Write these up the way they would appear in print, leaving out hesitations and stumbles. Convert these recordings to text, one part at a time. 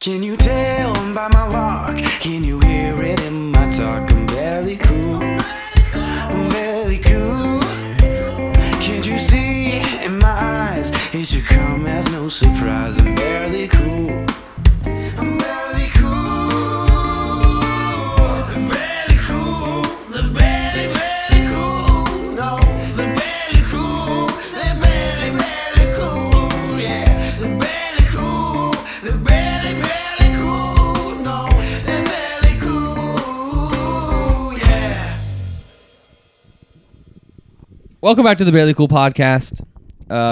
Can you tell by my walk? Can you hear it in my talk? I'm barely cool. I'm barely cool. Can't you see in my eyes? It should come as no surprise. I'm barely cool. I'm barely cool. I'm barely cool. The barely cool. No, the barely cool. The barely cool. Yeah, the barely cool. The barely cool. No, the barely cool. Yeah. Welcome back to the Barely Cool podcast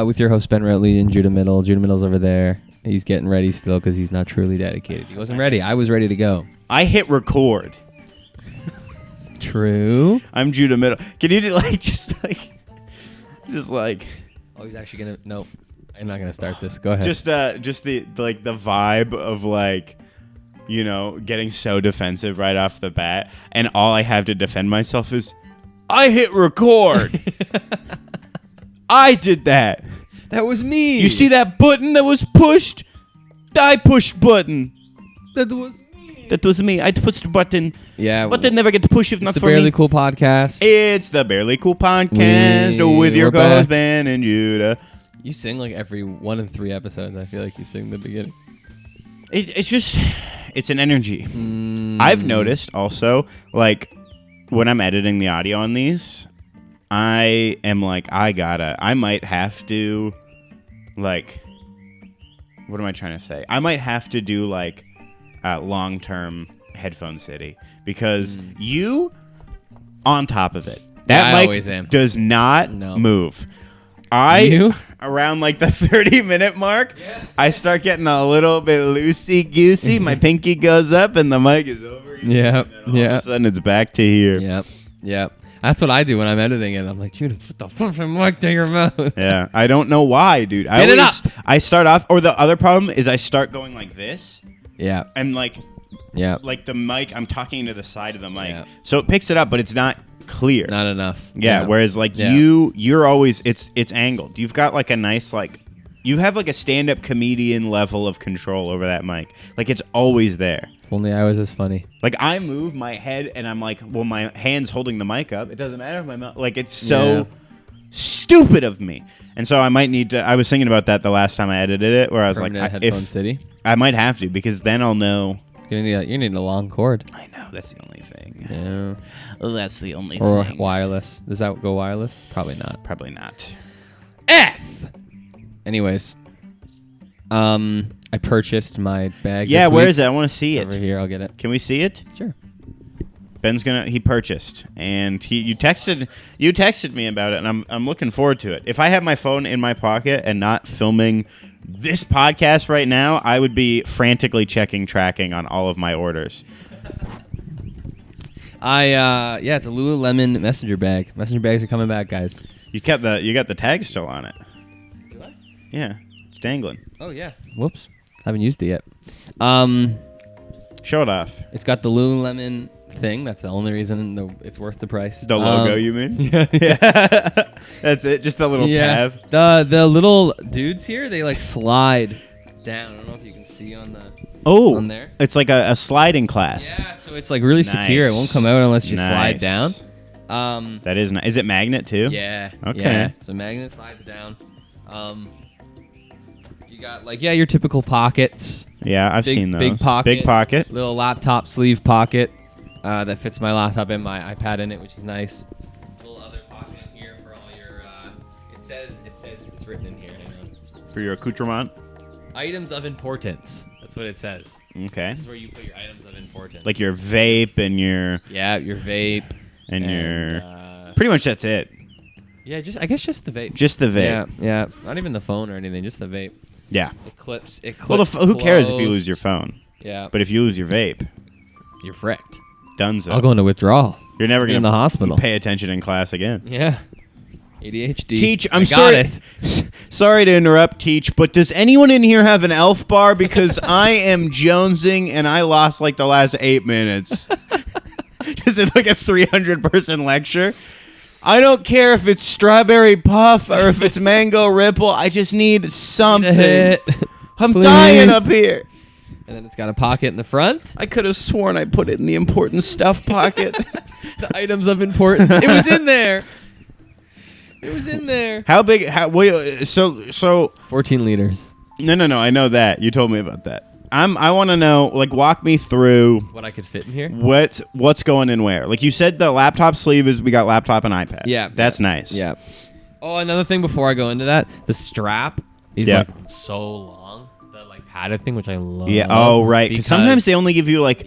with your host Ben Rotley and Judah Middle. Judah Middle's over there. He's getting ready still because he's not truly dedicated. He wasn't ready. I was ready to go. I hit record. True. I'm Judah Middle. Can you do just like? Oh, he's actually gonna. Nope. I'm not gonna start this. Go ahead. Just the vibe of getting so defensive right off the bat, and all I have to defend myself is, I hit record. I did that. That was me. You see that button that was pushed? I pushed button. That was me. That was me. I pushed the button. Yeah. Button never get to push if not the for me. Barely Cool podcast. It's the Barely Cool podcast with your We're back. co-host Ben and Judah. You sing like every 1 in 3 episodes. I feel like you sing the beginning. It's an energy. I've noticed also, like, when I'm editing the audio on these, I am like, I might have to, like, what am I trying to say? I might have to do, like, long-term headphone city, because you, on top of it, that I always mic am. does not No. move. You? Around like the 30-minute mark, I start getting a little bit loosey-goosey. My pinky goes up and the mic is over here. Yep. And all of a sudden it's back to here. Yep. That's what I do when I'm editing it. I'm like, Judah, put the fucking mic to your mouth. Yeah, I don't know why, dude. Get it up. I start off, or the other problem is I start going like this, Yeah. and like the mic, I'm talking to the side of the mic, Yeah. so it picks it up, but it's not clear. Not enough. Yeah, whereas like Yeah. you're always it's angled. You've got like a nice you have like a stand-up comedian level of control over that mic. Like it's always there. If only I was as funny. Like I move my head and I'm like, well, my hand's holding the mic up. It doesn't matter if my mouth. Like it's so stupid of me. And so I might need to. I was thinking about that the last time I edited it, where I was Permanent like, headphone city. I might have to, because then I'll know. You're needing a long cord. I know, that's the only thing. Yeah. That's the only Or thing. wireless. Does that go wireless? Probably not. Probably not. F. Anyways, I purchased my bag. Yeah, this where week. is it? I want to see It's it. over here. I'll get it. Can we see it? Sure. He purchased, and you texted me about it, and I'm looking forward to it. If I have my phone in my pocket and not filming this podcast right now, I would be frantically tracking on all of my orders. It's a Lululemon messenger bag. Messenger bags are coming back, guys. You got the tag still on it. Do I? Yeah, it's dangling. Oh yeah. Whoops. Haven't used it yet. Show it off. It's got the Lululemon thing. That's the only reason it's worth the price. The logo, you mean? Yeah. That's it. Just a little tab. The little dudes here, they like slide down. I don't know if you can see on there. It's like a sliding clasp. Yeah, so it's like really secure. It won't come out unless you slide down. That is nice. Is it magnet too? Yeah. Okay. Yeah. So magnet slides down. You got your typical pockets. Yeah, I've seen those. Big pocket. Big pocket. Little laptop sleeve pocket that fits my laptop and my iPad in it, which is nice. Little other pocket in here for all your. It says it's written in here. Hang on. For your accoutrement. Items of importance. That's what it says. Okay. This is where you put your items of importance. Like your vape and your. Yeah, your vape. And your. Pretty much that's it. Yeah, I guess just the vape. Just the vape. Yeah. Not even the phone or anything, just the vape. Yeah. It clips. Well, who cares if you lose your phone? Yeah. But if you lose your vape, you're fricked. Dunzo. I'll go into withdrawal. You're never going in the hospital. Pay attention in class again. Yeah. ADHD. Teach, I'm I sorry. got it. Sorry to interrupt, Teach, but does anyone in here have an elf bar? Because I am jonesing and I lost like the last 8 minutes. Is it like a 300-person lecture? I don't care if it's strawberry puff or if it's mango ripple. I just need something. I'm Please. dying up here. and then it's got a pocket in the front. I could have sworn I put it in the important stuff pocket. The items of importance. It was in there. It was in there. How big? So 14 liters. No. I know that. You told me about that. I want to know, like, walk me through What I could fit in here. what's going in where. Like you said, the laptop sleeve is we got laptop and iPad. Yeah. That's nice. Yeah. Oh, another thing before I go into that, the strap is like so long. The like padded thing, which I love. Yeah. Oh, right. Because sometimes they only give you like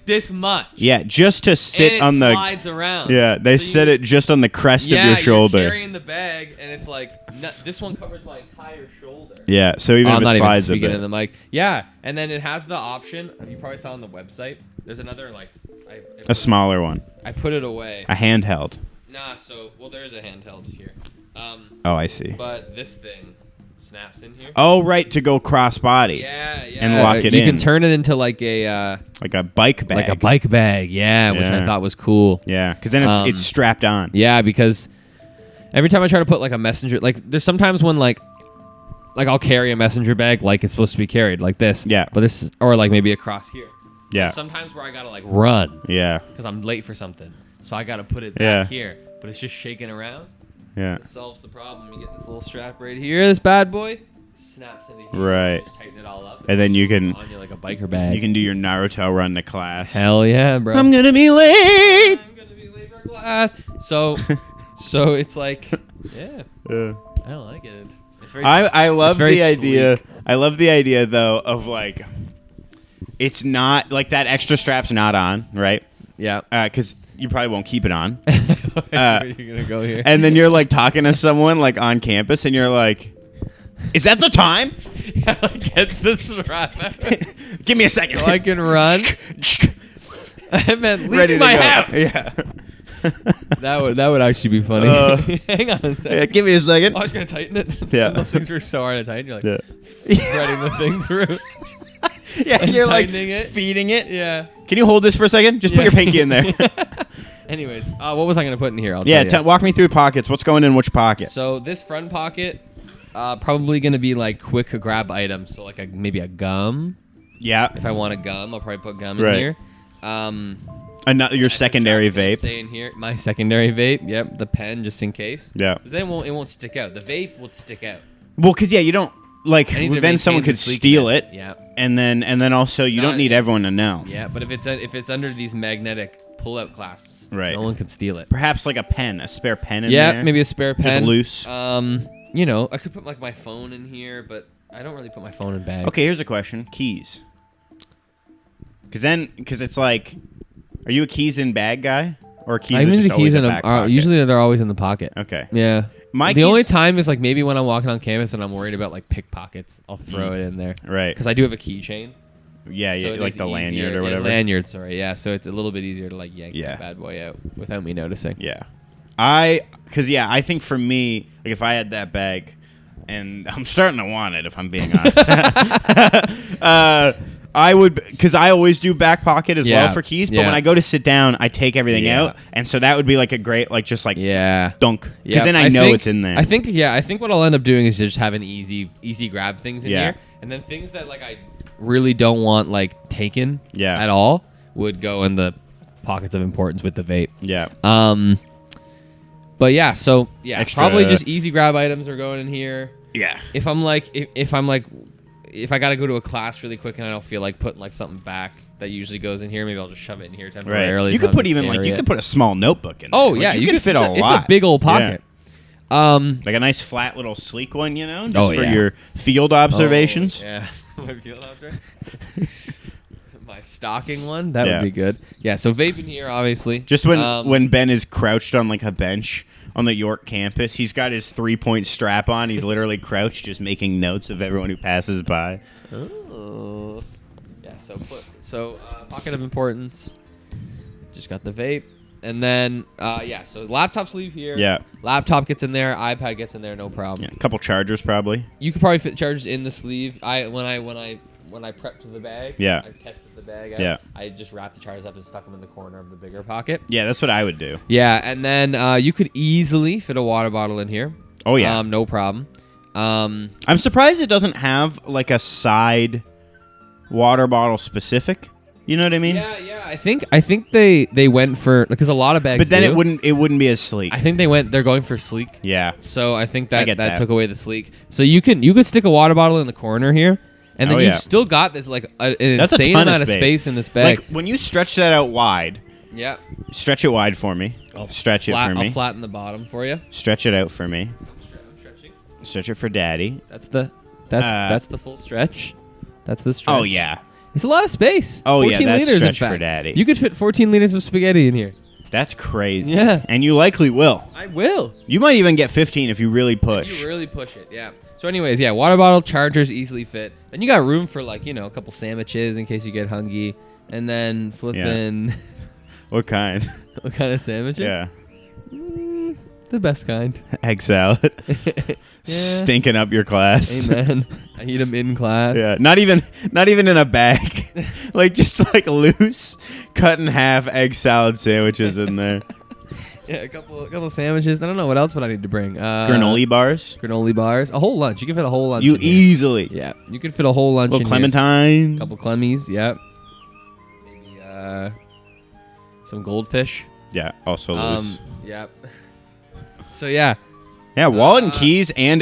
this much. Yeah, just to sit and it on the slides around. Yeah, they set it just on the crest of your shoulder. You're carrying the bag, and it's like this one covers my entire shoulder. Yeah, so even if it slides a bit. In the mic. Yeah, and then it has the option. You probably saw on the website. There's another like a smaller one. I put it away. A handheld. Nah, there's a handheld here. Oh, I see. But this thing snaps in here. Oh, right, to go cross body. Yeah. And lock it in. You can turn it into like a bike bag. Like a bike bag, which I thought was cool. Yeah, because then it's strapped on. Yeah, because every time I try to put like a messenger, like there's sometimes when like I'll carry a messenger bag like it's supposed to be carried, like this. Yeah. But this, or like maybe across here. Yeah. Sometimes where I gotta like run. Yeah. Because I'm late for something, so I gotta put it back here. But it's just shaking around. Yeah. It solves the problem. You get this little strap right here, this bad boy. It snaps into here. Right. Just tighten it all up. And then you can on you like a biker bag. You can do your Naruto run to class. Hell yeah, bro. I'm gonna be late. I'm gonna be late for class. So it's like, I don't like it. It's very. I love the idea. Sleek. I love the idea though of like, it's not like that extra strap's not on, right? Yeah. Because you probably won't keep it on. Where you gonna go here? And then you're like talking to someone like on campus, and you're like, "Is that the time? Get the strap. Give me a second, so I can run." I meant ready leave my to go. house. Yeah. That would actually be funny. Hang on a second. Yeah, give me a second. I was gonna tighten it. Yeah. Those things were so hard to tighten. You're like threading the thing through. Yeah, you're like it. feeding it. Yeah. Can you hold this for a second? Just put your pinky in there. Anyways, what was I gonna put in here? I'll tell you. Walk me through pockets. What's going in which pocket? So this front pocket, probably gonna be like quick grab items. So like maybe a gum. Yeah. If I want a gum, I'll probably put gum in here. Another your secondary vape. Stay in here. My secondary vape. Yep. The pen, just in case. Yeah. Because then it won't stick out. The vape will stick out. Well, because you don't like. Then someone could steal it. Yeah. And then also you don't need everyone to know. Yeah, but if it's under these magnetic pull-out clasps, right, no one can steal it. Perhaps like a spare pen in there. Yeah, maybe a spare pen. Just loose. I could put like my phone in here, but I don't really put my phone in bags. Okay, here's a question: keys. Because it's like, are you a keys in bag guy or keys? I'm just the keys in a back pocket? usually they're always in the pocket. Okay. Yeah. The only time is like maybe when I'm walking on campus and I'm worried about like pickpockets, I'll throw it in there. Right. Because I do have a keychain. Yeah, so like the lanyard or whatever. Lanyard, sorry. Yeah, so it's a little bit easier to like yank that bad boy out without me noticing. Yeah. I think for me, like if I had that bag, and I'm starting to want it if I'm being honest. I would, because I always do back pocket as well for keys, but when I go to sit down, I take everything out, and so that would be like a great, like just like dunk, because then I know it's in there. I think what I'll end up doing is just having easy grab things in here, and then things that like I really don't want like taken at all would go in the pockets of importance with the vape. Yeah. But yeah, so Extra. Probably just easy grab items are going in here. Yeah. If I'm like if I gotta go to a class really quick and I don't feel like putting like something back that usually goes in here, maybe I'll just shove it in here temporarily. Right. You could put even like you could put a small notebook in. Oh there. yeah, like, you could fit a lot. It's a big old pocket. Yeah. Like a nice flat little sleek one, just for your field observations. Yeah, my field observations. My stocking one that would be good. Yeah, so vape in here obviously. Just when Ben is crouched on like a bench on the York campus, he's got his 3-point strap on. He's literally crouched, just making notes of everyone who passes by. Oh, yeah. So pocket of importance. Just got the vape, and then so laptop sleeve here. Yeah. Laptop gets in there. iPad gets in there. No problem. Yeah, a couple chargers probably. You could probably fit chargers in the sleeve. When I prepped the bag, I tested the bag out. Yeah. I just wrapped the chargers up and stuck them in the corner of the bigger pocket. Yeah, that's what I would do. Yeah, and then you could easily fit a water bottle in here. Oh yeah, no problem. I'm surprised it doesn't have like a side water bottle specific. You know what I mean? Yeah. I think they went for because a lot of bags. But then do. it wouldn't be as sleek. I think they're going for sleek. Yeah. So I think I that get that. took away the sleek. So you could stick a water bottle in the corner here, and then Oh, you yeah. still got this like an That's a insane ton of amount of space in this bag. Like when you stretch that out wide, Yeah. stretch it wide for me. Stretch it for me. I'll flatten the bottom for you. Stretch it out for me. I'm stretching. Stretch it for daddy. That's the full stretch. That's the stretch. Oh yeah. It's a lot of space. Oh, yeah, 14 that's liters, in stretch for fact. daddy. You could fit 14 liters of spaghetti in here. That's crazy. Yeah. And you likely will. I will. You might even get 15 if you really push. You really push it, yeah. So anyways, yeah, water bottle, chargers easily fit. Then you got room for like, a couple sandwiches in case you get hungry. And then flipping What kind? what kind of sandwiches? Yeah. The best kind. Egg salad. Stinking up your class. Amen. I eat them in class. Yeah. Not even in a bag. Like just like loose, cut in half egg salad sandwiches in there. Yeah, a couple sandwiches. I don't know what else would I need to bring. Granola bars. Granola bars. A whole lunch. You can fit a whole lunch. You in here. easily. Yeah, you could fit a whole lunch. Little in clementine. Here. A couple clemmies. Yep. Maybe some goldfish. Yeah. Also loose. Yep. So yeah. Yeah, wallet and keys and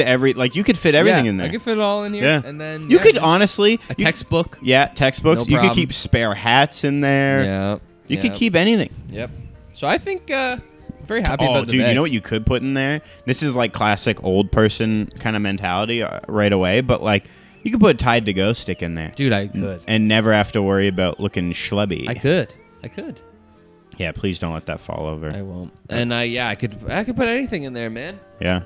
you could fit everything in there. I could fit it all in here. Yeah. And then You could honestly a textbook. Yeah, textbooks. No You could problem. keep spare hats in there. Yeah. You could keep anything. Yep. So I think I'm very happy Oh, about the dude, bag. you know what you could put in there? This is like classic old person kind of mentality right away, but like you could put a Tide to Go stick in there. Dude, I could. And never have to worry about looking schlubby. I could. Yeah, please don't let that fall over. I won't. And I could put anything in there, man. Yeah.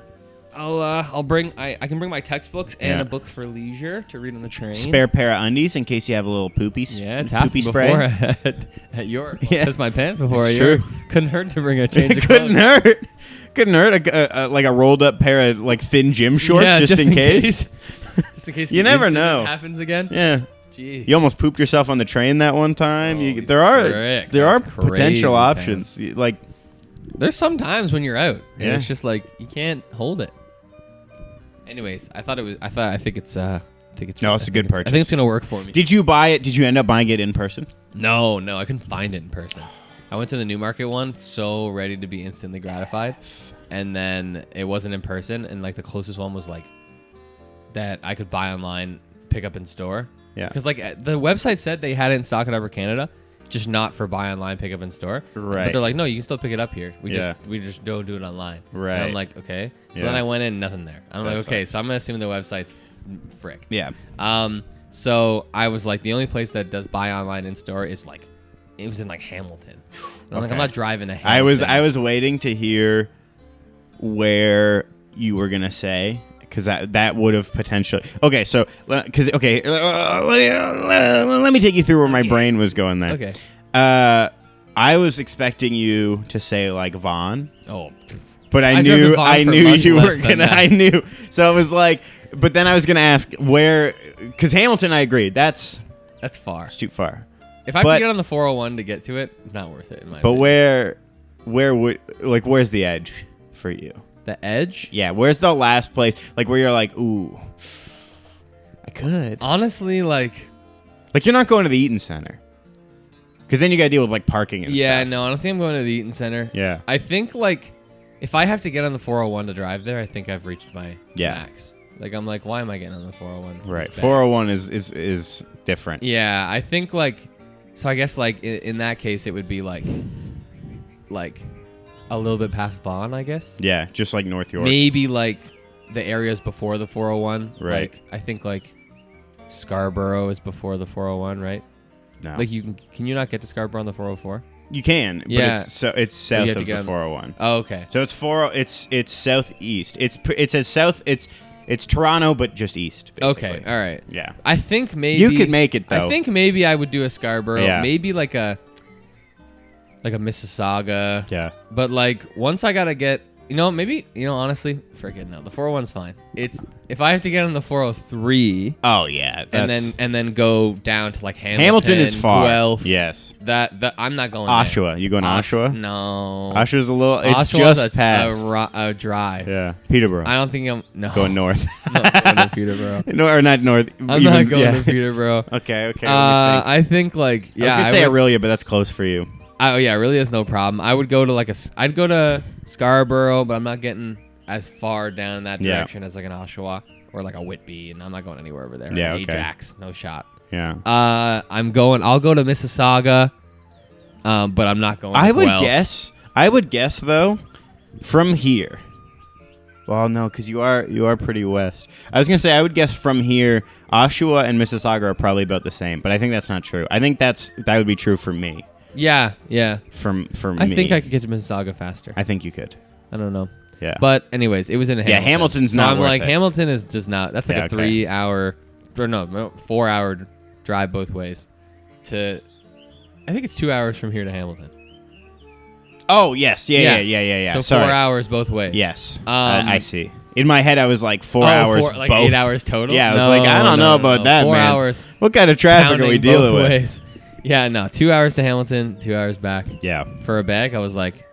I'll bring I can bring my textbooks and Yeah. a book for leisure to read on the train. Spare pair of undies in case you have a little poopy poopy spray. before at York. Yeah. That's my pants before It's at York. true. Couldn't hurt to bring a change It of clothes. couldn't hurt. Like a rolled up pair of like thin gym shorts Yeah, just in case. Just in case You the never incident know. happens again. Yeah. Jeez. You almost pooped yourself on the train that one time. Holy There are frick, potential that's crazy, options. Like There's some times when you're out, and Yeah. it's just like you can't hold it. Anyways, I think it's No, it's a good I purchase. think it's gonna work for me. Did you buy it? Did you end up buying it in person? No, I couldn't find it in person. I went to the Newmarket one, so ready to be instantly gratified, and then it wasn't in person, and like the closest one was like that I could buy online, pick up in store. Yeah. Because like the website said they had it in stock in Upper Canada, just not for buy online, pick up in store. Right. But they're like, no, you can still pick it up here. We Yeah. just don't do it online. Right. And I'm like, okay. So Yeah. then I went in, nothing there. I'm That like, okay, sucks. so I'm gonna assume the website's frick. Yeah. So I was like, the only place that does buy online in store is like, it was in like Hamilton. And I'm like, Okay. I'm not driving to Hamilton. I was waiting to hear where you were gonna say because that would have potentially. Okay, so let me take you through where my brain was going there. Okay. I was expecting you to say like Vaughn. Oh. But I I drove to knew Vaughn for you much were less than gonna. that. I knew. So I was like, but then I was gonna ask where, because Hamilton, I agree, that's far. too far. If I have But- to get on the 401 to get to it, not worth it in my But opinion. where's the edge for you? The edge? Yeah, where's the last place? Like where you're like, ooh, I could. Honestly, like Like you're not going to the Eaton Center, because then you got to deal with like parking and yeah, stuff. no, I don't think I'm going to the Eaton Center. Yeah. I think like if I have to get on the 401 to drive there, I think I've reached my max. Like I'm like, why am I getting on the 401? Right. It's bad. 401 is different. Yeah, I think like so I guess like in that case it would be like a little bit past Vaughan, I guess. Yeah, just like North York. Maybe like the areas before the 401. Right. Like I think like Scarborough is before the 401, right? No. Like can you not get to Scarborough on the 404? You can, but Yeah. it's south have to of get the on- 401. Oh, okay. So it's southeast. It's as south. It's Toronto, but just east. Basically. Okay, all right. Yeah. I think maybe You could make it, though. I think maybe I would do a Scarborough, Yeah. maybe like a Mississauga. Yeah. But like once I gotta get maybe, honestly, freaking no. The 401's fine. It's if I have to get on the 403 Oh yeah, and then go down to like Hamilton. Hamilton is far. Guelph, Yes. That I'm not going Oshawa. there. You going to Oshawa? No. Oshawa's a little. It's Oshawa's just past. a drive. Yeah. Peterborough. I don't think I'm going north. I'm not going to Peterborough. No, or not north. I'm not going to Peterborough. Okay. I think like I was gonna say Aurelia, but that's close for you. Yeah, really is no problem. I would go to I'd go to Scarborough, but I'm not getting as far down in that direction as like an Oshawa or like a Whitby, and I'm not going anywhere over there. Yeah, okay. okay. Ajax, no shot. Yeah. I'll go to Mississauga, but I'm not going to Guelph. I would guess though, from here. Well, no, because you are pretty west. I was gonna say I would guess from here, Oshawa and Mississauga are probably about the same, but I think that's not true. I think that would be true for me. Yeah. For me, I think I could get to Mississauga faster. I think you could. I don't know. Yeah. But anyways, it was in Hamilton. Yeah, Hamilton's so not I'm worth like, it. Hamilton is just not. That's like Yeah, a okay. 3 hour, or no, 4 hour drive both ways. I think it's 2 hours from here to Hamilton. Oh yes, yeah. So Sorry. 4 hours both ways. Yes, I see. In my head, I was like 4 Oh, hours. like both. 8 hours total. Yeah, I was like, I don't know about that, 4 man. hours. What kind of traffic are Counting we dealing both with? ways. Yeah, no, 2 hours to Hamilton, 2 hours back. Yeah, For a bag, I was like,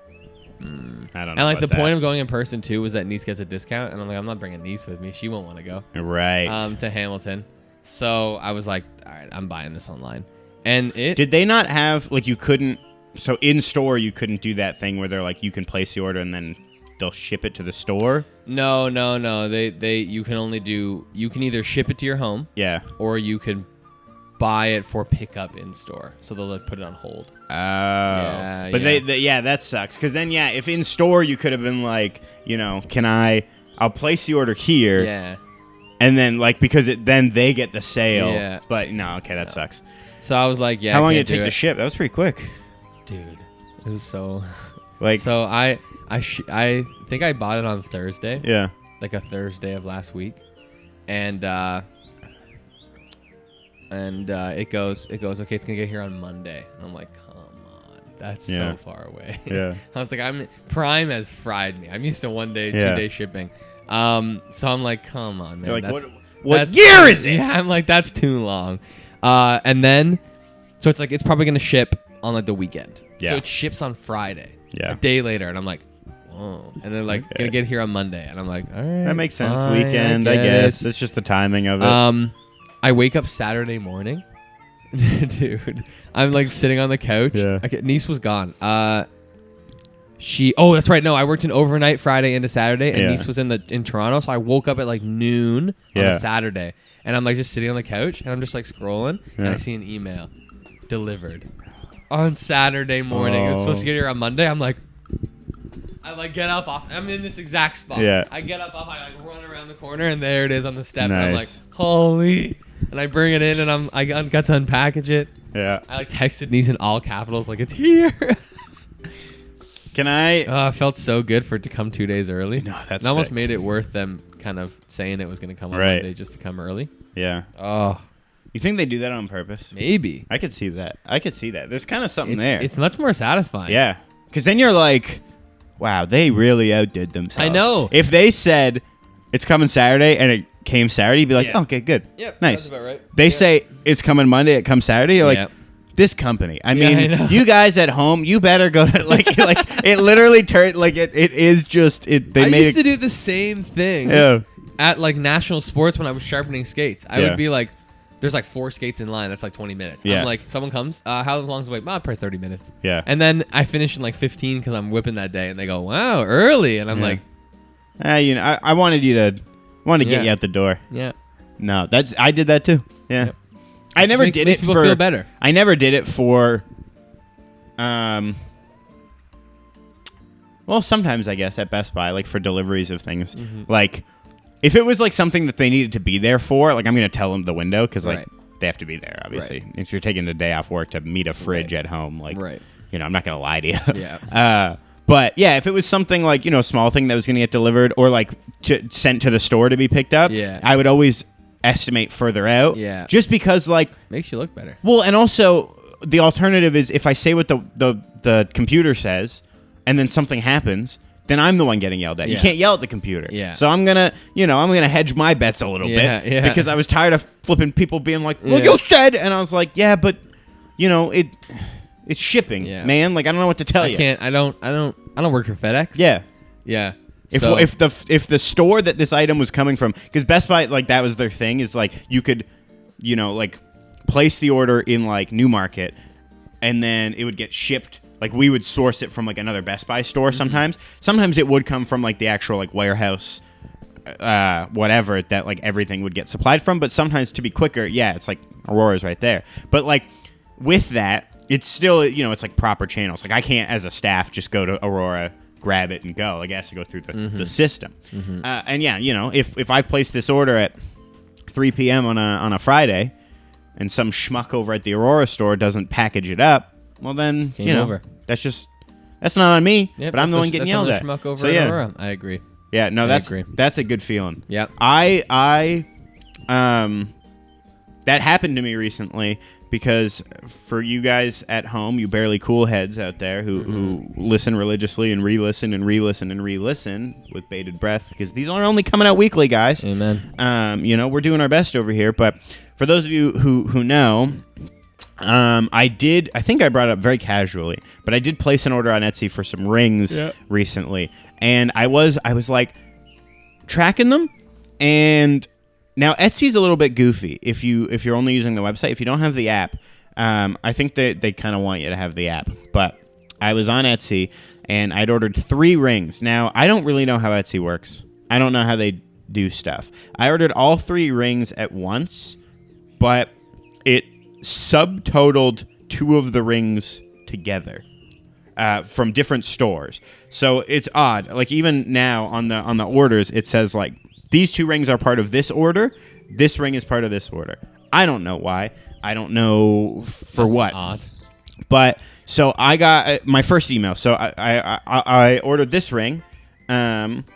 I don't know. and like the about point of going in person too was that Niece gets a discount, and I'm like, I'm not bringing Niece with me. She won't want to go. Right. To Hamilton. So I was like, all right, I'm buying this online. And Did they not have like you couldn't? So in store you couldn't do that thing where they're like you can place the order and then they'll ship it to the store. No. You can either ship it to your home. Yeah. Or you can buy it for pickup in store. So they'll like, put it on hold. Oh. Yeah, But yeah. that sucks. Because then, if in store you could have been like, I'll place the order here. Yeah. And then, because then they get the sale. Yeah. But no, okay, that sucks. So I was like, yeah. How long I did can't it take do to ship? That was pretty quick. Dude, it was so. Like. So I think I bought it on Thursday. Yeah. Like a Thursday of last week, and it goes. Okay, it's gonna get here on Monday. And I'm like, come on, that's so far away. Yeah. I was like, Prime has fried me. I'm used to 1 day, 2 Yeah. day shipping. So I'm like, come on, man. You're like, that's, what that's year is it? Yeah, I'm like, that's too long. And then, so it's like it's probably gonna ship on like the weekend. Yeah. So it ships on Friday. Yeah. A day later, and I'm like, whoa. And then gonna get here on Monday, and I'm like, all right. That makes sense. fine, Weekend, I guess. It's just the timing of it. I wake up Saturday morning, dude. I'm like sitting on the couch. Yeah. Niece was gone. Oh, that's right. No, I worked an overnight Friday into Saturday, and Niece was in Toronto. So I woke up at like noon on a Saturday, and I'm like just sitting on the couch, and I'm just like scrolling, and I see an email delivered on Saturday morning. It was supposed to get here on Monday. I'm like, I get up off. I'm in this exact spot. Yeah. I get up off. I run around the corner, and there it is on the step. Nice. And I'm like, holy! And I bring it in, and I got to unpackage it. Yeah. I texted Niece in all capitals, like it's here. Can I? It felt so good for it to come 2 days early. No, that's it almost sick. made it worth them kind of saying it was going to come on Right. Monday just to come early. Yeah. Oh, You think they do that on purpose? maybe. I could see that. There's kind of something there. It's much more satisfying. Yeah. Because then you're like, wow, they really outdid themselves. I know. If they said it's coming Saturday and it came Saturday, you'd be like, Yeah. okay, good. Yep. Nice. That's about right. They say it's coming Monday, it comes Saturday. You're like, Yep. this company. I Yeah, mean, I know. you guys at home, you better go to like it literally turned like it is just it. They I made used it. to do the same thing Yeah. at like national sports when I was sharpening skates. I Yeah. would be like, there's like 4 skates in line. That's like 20 minutes. Yeah. I'm like, someone comes. How long's the wait? Probably 30 minutes. Yeah. And then I finish in like 15 because I'm whipping that day. And they go, wow, early. And I'm Yeah. like, I wanted get Yeah. you out the door. yeah. No, I did that too. Yeah. Yep. I never makes did it people for. feel better. I never did it for. Well, sometimes I guess at Best Buy, like for deliveries of things, Mm-hmm. like if it was like something that they needed to be there for, like I'm gonna tell them the window because like Right. they have to be there. Obviously, Right. if you're taking a day off work to meet a fridge Right. at home, like Right. I'm not gonna lie to you. Yeah. But yeah, if it was something like a small thing that was gonna get delivered or like sent to the store to be picked up, Yeah. I would always estimate further out. Yeah. Just because like. Makes you look better. Well, and also the alternative is if I say what the computer says, and then something happens, then I'm the one getting yelled at. You Yeah. can't yell at the computer. Yeah. So I'm gonna hedge my bets a little Yeah, bit yeah. because I was tired of flipping people being like, well, Yeah. you said, and I was like, yeah, but it's shipping, Yeah. man. Like I don't know what to tell you. I don't work for FedEx. Yeah. Yeah. If So- if the store that this item was coming from, because Best Buy, like that was their thing, is like you could, like place the order in like Newmarket, and then it would get shipped. Like we would source it from like another Best Buy store sometimes. Sometimes it would come from like the actual like warehouse, whatever that like everything would get supplied from. But sometimes to be quicker, it's like Aurora's right there. But like with that, it's still it's like proper channels. Like I can't as a staff just go to Aurora, grab it and go. Like it has to go through the system. And if I've placed this order at 3 p.m. on a Friday, and some schmuck over at the Aurora store doesn't package it up, well then Game over. that's not on me. Yep, but I'm the that's one getting yelled that's at. on the schmuck over So at yeah, Aurora. I agree. yeah, no, I agree. that's a good feeling. Yep. I that happened to me recently because for you guys at home, you barely cool heads out there who listen religiously and re-listen and re-listen and re-listen with bated breath, because these are only coming out weekly, guys. Amen. We're doing our best over here, but for those of you who know, I think I brought it up very casually, but I did place an order on Etsy for some rings recently, and I was like tracking them, and now Etsy's a little bit goofy if you're only using the website. If you don't have the app, I think that they kind of want you to have the app, but I was on Etsy and I'd ordered 3 rings. Now I don't really know how Etsy works. I don't know how they do stuff. I ordered all 3 rings at once, but it subtotaled 2 of the rings together from different stores. So it's odd. Like even now on the orders, it says like these 2 rings are part of this order. This ring is part of this order. I don't know why. I don't know for That's what. Odd. But so I got my first email. So I ordered this ring,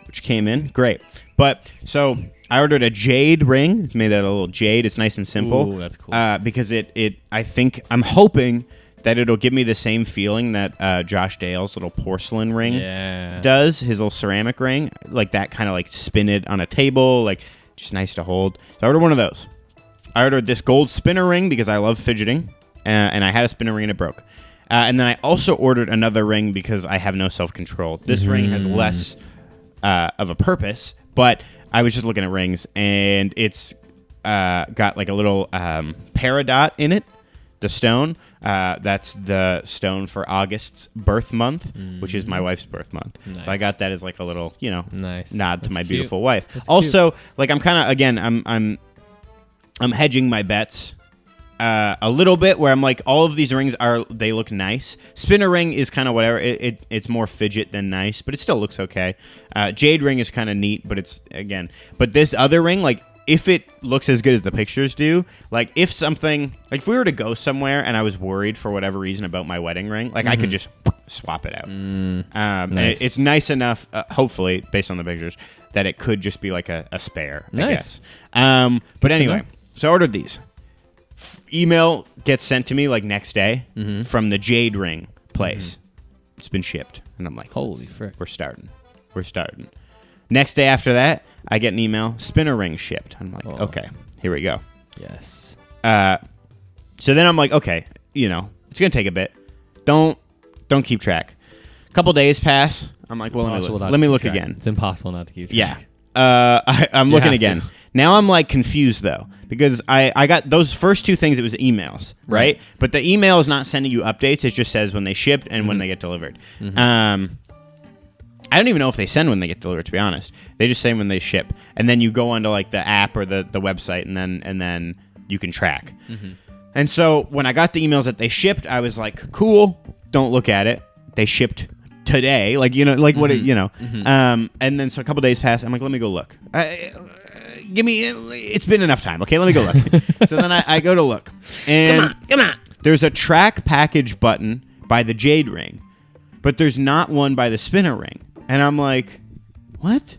which came in great. But so I ordered a jade ring. It's made out of a little jade. It's nice and simple. Ooh, that's cool. Because I'm hoping that it'll give me the same feeling that Josh Dale's little porcelain ring does. His little ceramic ring, like that kind of like spin it on a table, like just nice to hold. So I ordered one of those. I ordered this gold spinner ring because I love fidgeting, and I had a spinner ring and it broke. And then I also ordered another ring because I have no self-control. This ring has less of a purpose, but I was just looking at rings, and it's got like a little peridot in it, the stone. That's the stone for August's birth month, which is my wife's birth month. Nice. So I got that as like a little, Nice. nod to That's my cute. beautiful wife. That's Also, like I'm kind of, again, I'm hedging my bets a little bit, where I'm like, all of these rings they look nice. Spinner ring is kind of whatever. It's more fidget than nice, but it still looks okay. Jade ring is kind of neat, but but this other ring, like if it looks as good as the pictures do, like if we were to go somewhere and I was worried for whatever reason about my wedding ring, like I could just swap it out. And it's nice enough, hopefully, based on the pictures, that it could just be like a spare, I Nice. guess. But anyway, know. so I ordered these. Email gets sent to me like next day from the jade ring place. It's been shipped, and I'm like, Holy frick. we're starting. Next day after that, I get an email, spinner ring shipped. I'm like, okay, here we go. Yes. So then I'm like, okay, it's gonna take a bit. Don't keep track. A couple days pass. I'm like, well, let me look again. It's impossible not to keep track. Yeah. I'm You looking have again. to. Now I'm like confused though, because I got those first 2 things. It was emails, right? But the email is not sending you updates. It just says when they shipped and when they get delivered. I don't even know if they send when they get delivered, to be honest. They just say when they ship, and then you go onto like the app or the website, and then you can track. And so when I got the emails that they shipped, I was like, cool. Don't look at it. They shipped today, like what and then so a couple days passed. I'm like, let me go look. It's been enough time. Okay, let me go look. So then I go to look, and Come on. there's a track package button by the jade ring, but there's not one by the spinner ring. And I'm like, what?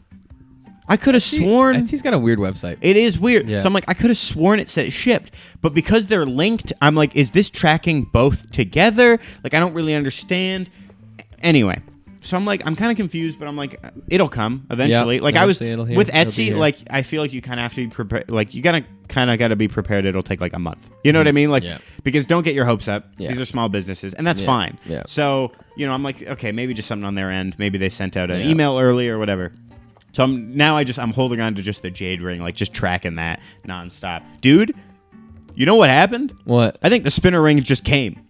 I could have sworn Etsy's got a weird website. it is weird. Yeah. So I'm like, I could have sworn it said it shipped, but because they're linked, I'm like, is this tracking both together? Like, I don't really understand. Anyway, So I'm like, I'm kind of confused, but I'm like, it'll come eventually. Yep, like I was eventually with it'll be Etsy, here. like I feel like you kind of have to be prepared. Like you gotta be prepared. It'll take like a month. You know what I mean? Like Yeah. because don't get your hopes up. Yeah. These are small businesses, and that's Yeah. fine. Yeah. So I'm like, okay, maybe just something on their end. Maybe they sent out an Yeah. email early or whatever. So I'm holding on to just the jade ring, like just tracking that nonstop, dude. You know what happened? What? I think the spinner ring just came.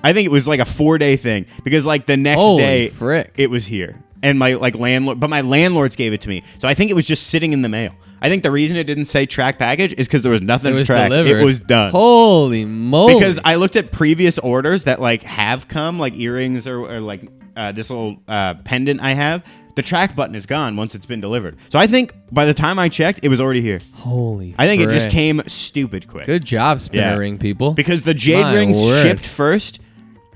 I think it was like a 4-day thing because like the next Holy day frick. it was here. And my landlord, but my landlords gave it to me. So I think it was just sitting in the mail. I think the reason it didn't say track package is because there was nothing It to was track. delivered. It was done. Holy moly. Because I looked at previous orders that like have come, like earrings or like this little pendant I have. The track button is gone once it's been delivered. So I think by the time I checked, it was already here. Holy I think it just frick. came stupid quick. Good job, spinner Yeah. ring people. Because the jade My rings word. shipped first,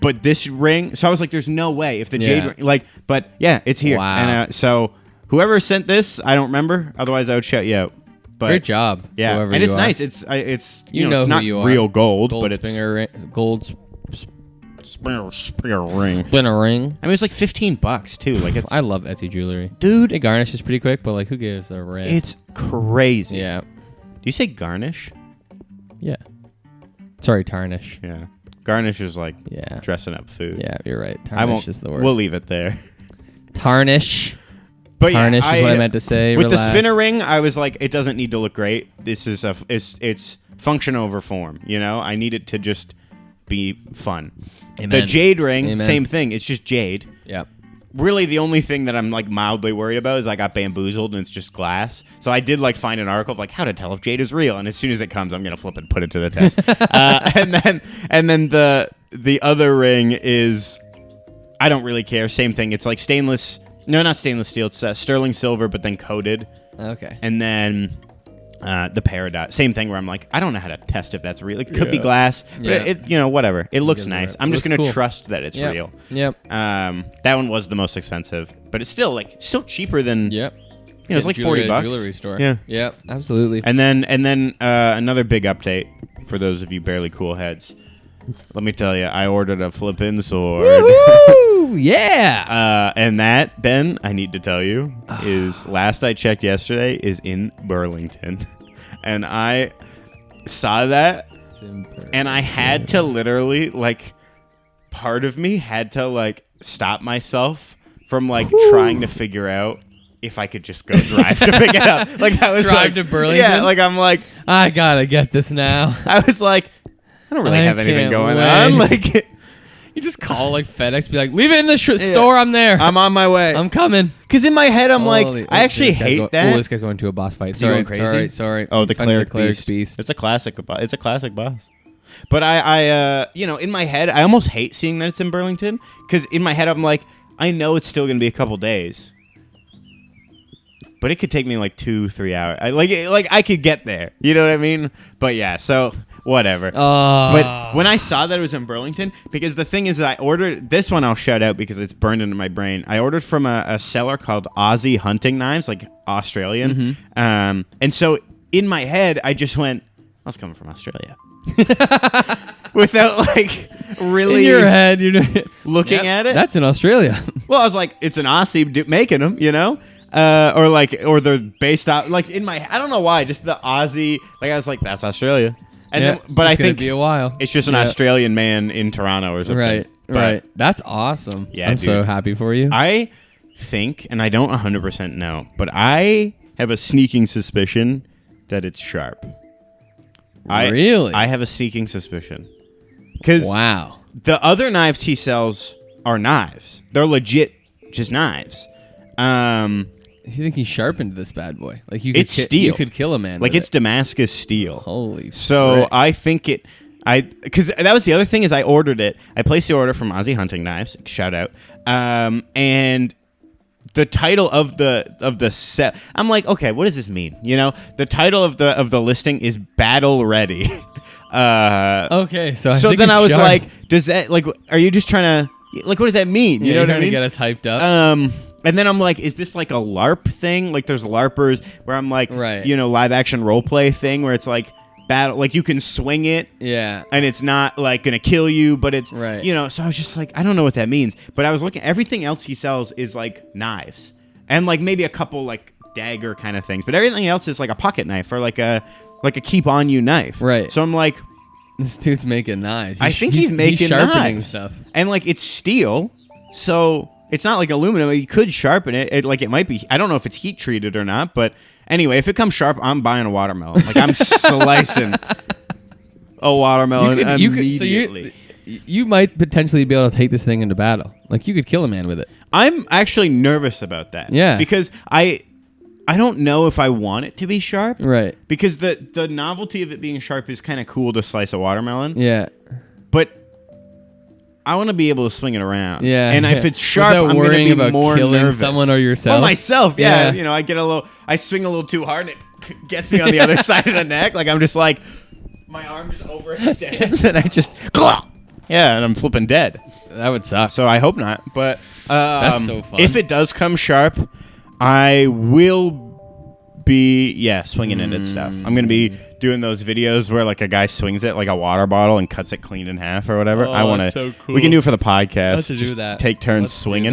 but this ring. So I was like, "There's no way if the jade Yeah. ring, like." But yeah, it's here. Wow. And so whoever sent this, I don't remember. Otherwise, I would shout you out. But Great job. yeah, whoever and you it's are. nice. It's You know it's who not you are. real gold, Gold but it's spinner ring. Gold spinner ring. spinner ring. I mean, it's like $15 too. Like it's I love Etsy jewelry. dude, It garnishes pretty quick, but like, who gives a rip? it's crazy. Yeah. Do you say garnish? Yeah. Sorry, tarnish. Yeah, garnish is like Yeah. dressing up food. Yeah, you're right. I Tarnish won't. is the word. We'll leave it there. Tarnish. But Tarnish yeah, is what I meant to say. With Relax. the spinner ring, I was like, it doesn't need to look great. This is it's function over form. You know, I need it to just be fun. Amen. The jade ring, Amen. same thing. It's just jade. Yep. Really, the only thing that I'm like mildly worried about is I got bamboozled and it's just glass. So I did like find an article of like how to tell if jade is real, and as soon as it comes, I'm gonna flip and put it to the test. and then the other ring is, I don't really care. Same thing. It's like stainless. No, not stainless steel. It's sterling silver, but then coated. Okay. And then the Peridot. Same thing where I'm like, I don't know how to test if that's real. It could be glass, but Yeah. it whatever. It looks Gives a nice. rip. I'm It just looks gonna cool. trust that it's Yep. real. Yep. That one was the most expensive, but it's still still cheaper than Yep. it's like Jewelry at a $40. Jewelry store. Yeah. Yep. Absolutely. And then another big update for those of you barely cool heads. Let me tell you, I ordered a flippin' sword. Woo! Yeah. And that, Ben, I need to tell you, is last I checked yesterday is in Burlington. And I saw that and I had to literally like, part of me had to like stop myself from like trying to figure out if I could just go drive to pick it up. Like I was Drive like, to Burlington? Yeah, like I'm like, I gotta get this now. I was like, I don't really I have anything can't going wait. on. Like, You just call like FedEx, be like, leave it in the store. I'm there. I'm on my way. I'm coming. Because in my head, I'm Holy- like, I actually this guy's hate that. Oh, this guy's going to a boss fight. he Sorry, going crazy? sorry. Oh, the Finding cleric beast. It's a classic. It's a classic boss. But I in my head, I almost hate seeing that it's in Burlington because in my head, I'm like, I know it's still gonna be a couple days, but it could take me like 2-3 hours. Like I could get there. You know what I mean? But yeah, so whatever. But when I saw that it was in Burlington, because the thing is, I ordered this one. I'll shout out because it's burned into my brain. I ordered from a seller called Aussie Hunting Knives, like Australian. And so in my head, I just went, I was coming from Australia. Without like really in your head, you're looking at it. That's in Australia. Well, I was like, it's an Aussie making them, you know, or they're based out like in my. I don't know why, just the Aussie. Like I was like, that's Australia, and then, but I it's gonna think be a while. it's just an Australian man in Toronto or something. Right, But right. That's awesome. Yeah, I'm so dude. happy for you. I think, and I don't 100% know, but I have a sneaking suspicion that it's sharp. Really? I have a sneaking suspicion. Because Wow. the other knives he sells are knives. They're legit just knives. You think he sharpened this bad boy? Like you could It's steel. You could kill a man. Like with it's it. Damascus steel. Holy. So frick. I think because that was the other thing is I ordered it. I placed the order from Aussie Hunting Knives. Shout out. And the title of the set, I'm like, okay, what does this mean? You know, the title of the listing is Battle Ready. Okay, so So think then it's I was sharp. like, does that like, are you just trying to like, what does that mean? You Yeah, know you're what I trying to mean? get us hyped up. And then I'm like, is this like a LARP thing? Like there's LARPers where I'm like, Right. you know, live action role play thing where it's like battle. Like you can swing it. Yeah. And it's not like gonna kill you, but it's Right. you know. So I was just like, I don't know what that means. But I was looking. Everything else he sells is like knives and like maybe a couple like dagger kind of things. But everything else is like a pocket knife or like a keep on you knife. Right. So I'm like, This dude's making knives. I think he's making sharpening knives. stuff. And like it's steel, so it's not like aluminum. You could sharpen it. It might be. I don't know if it's heat treated or not. But anyway, if it comes sharp, I'm buying a watermelon. Like I'm slicing a watermelon immediately. You might potentially be able to take this thing into battle. Like you could kill a man with it. I'm actually nervous about that. Yeah. Because I don't know if I want it to be sharp. Right. Because the novelty of it being sharp is kind of cool to slice a watermelon. Yeah. But I want to be able to swing it around. Yeah. And if it's sharp, Without I'm going to worrying be about more killing nervous. someone or yourself. Oh, myself. Yeah. Yeah. You know, I swing a little too hard and it gets me on the other side of the neck. Like I'm just like, my arm just overextends and I just, yeah, and I'm flipping dead. That would suck. So I hope not. But That's so fun. if it does come sharp, I will be swinging it at stuff. I'm gonna be doing those videos where like a guy swings it like a water bottle and cuts it clean in half or whatever. I want to. that's so cool. We can do it for the podcast. Let's do Just that. Take turns Let's swinging.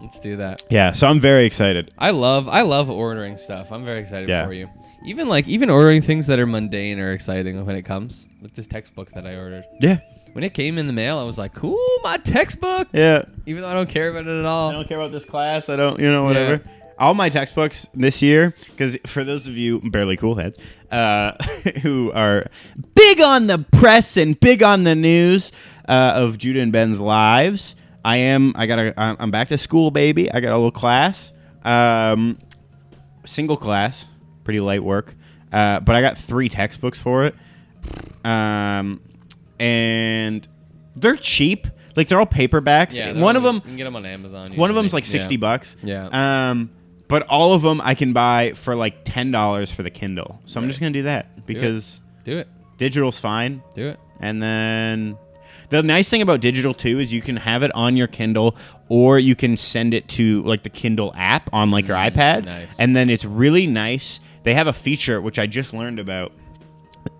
Let's do that. Yeah. So I'm very excited. I love ordering stuff. I'm very excited Yeah. for you. Even ordering things that are mundane are exciting when it comes. Like this textbook that I ordered. Yeah. When it came in the mail, I was like, "Cool, my textbook." Yeah. Even though I don't care about it at all. I don't care about this class. I don't. Whatever. Yeah. All my textbooks this year, because for those of you barely cool heads who are big on the press and big on the news of Judah and Ben's lives, I'm back to school, baby. I got a little class, single class, pretty light work, but I got 3 textbooks for it, and they're cheap. Like they're all paperbacks. Yeah, One of them, you can get them on Amazon. one of usually. them's like $60. Yeah. But all of them I can buy for like $10 for the Kindle. So I'm just gonna do that because Do it. digital's fine. Do it. And then the nice thing about digital too is you can have it on your Kindle or you can send it to like the Kindle app on like your iPad. Nice. And then it's really nice. They have a feature which I just learned about.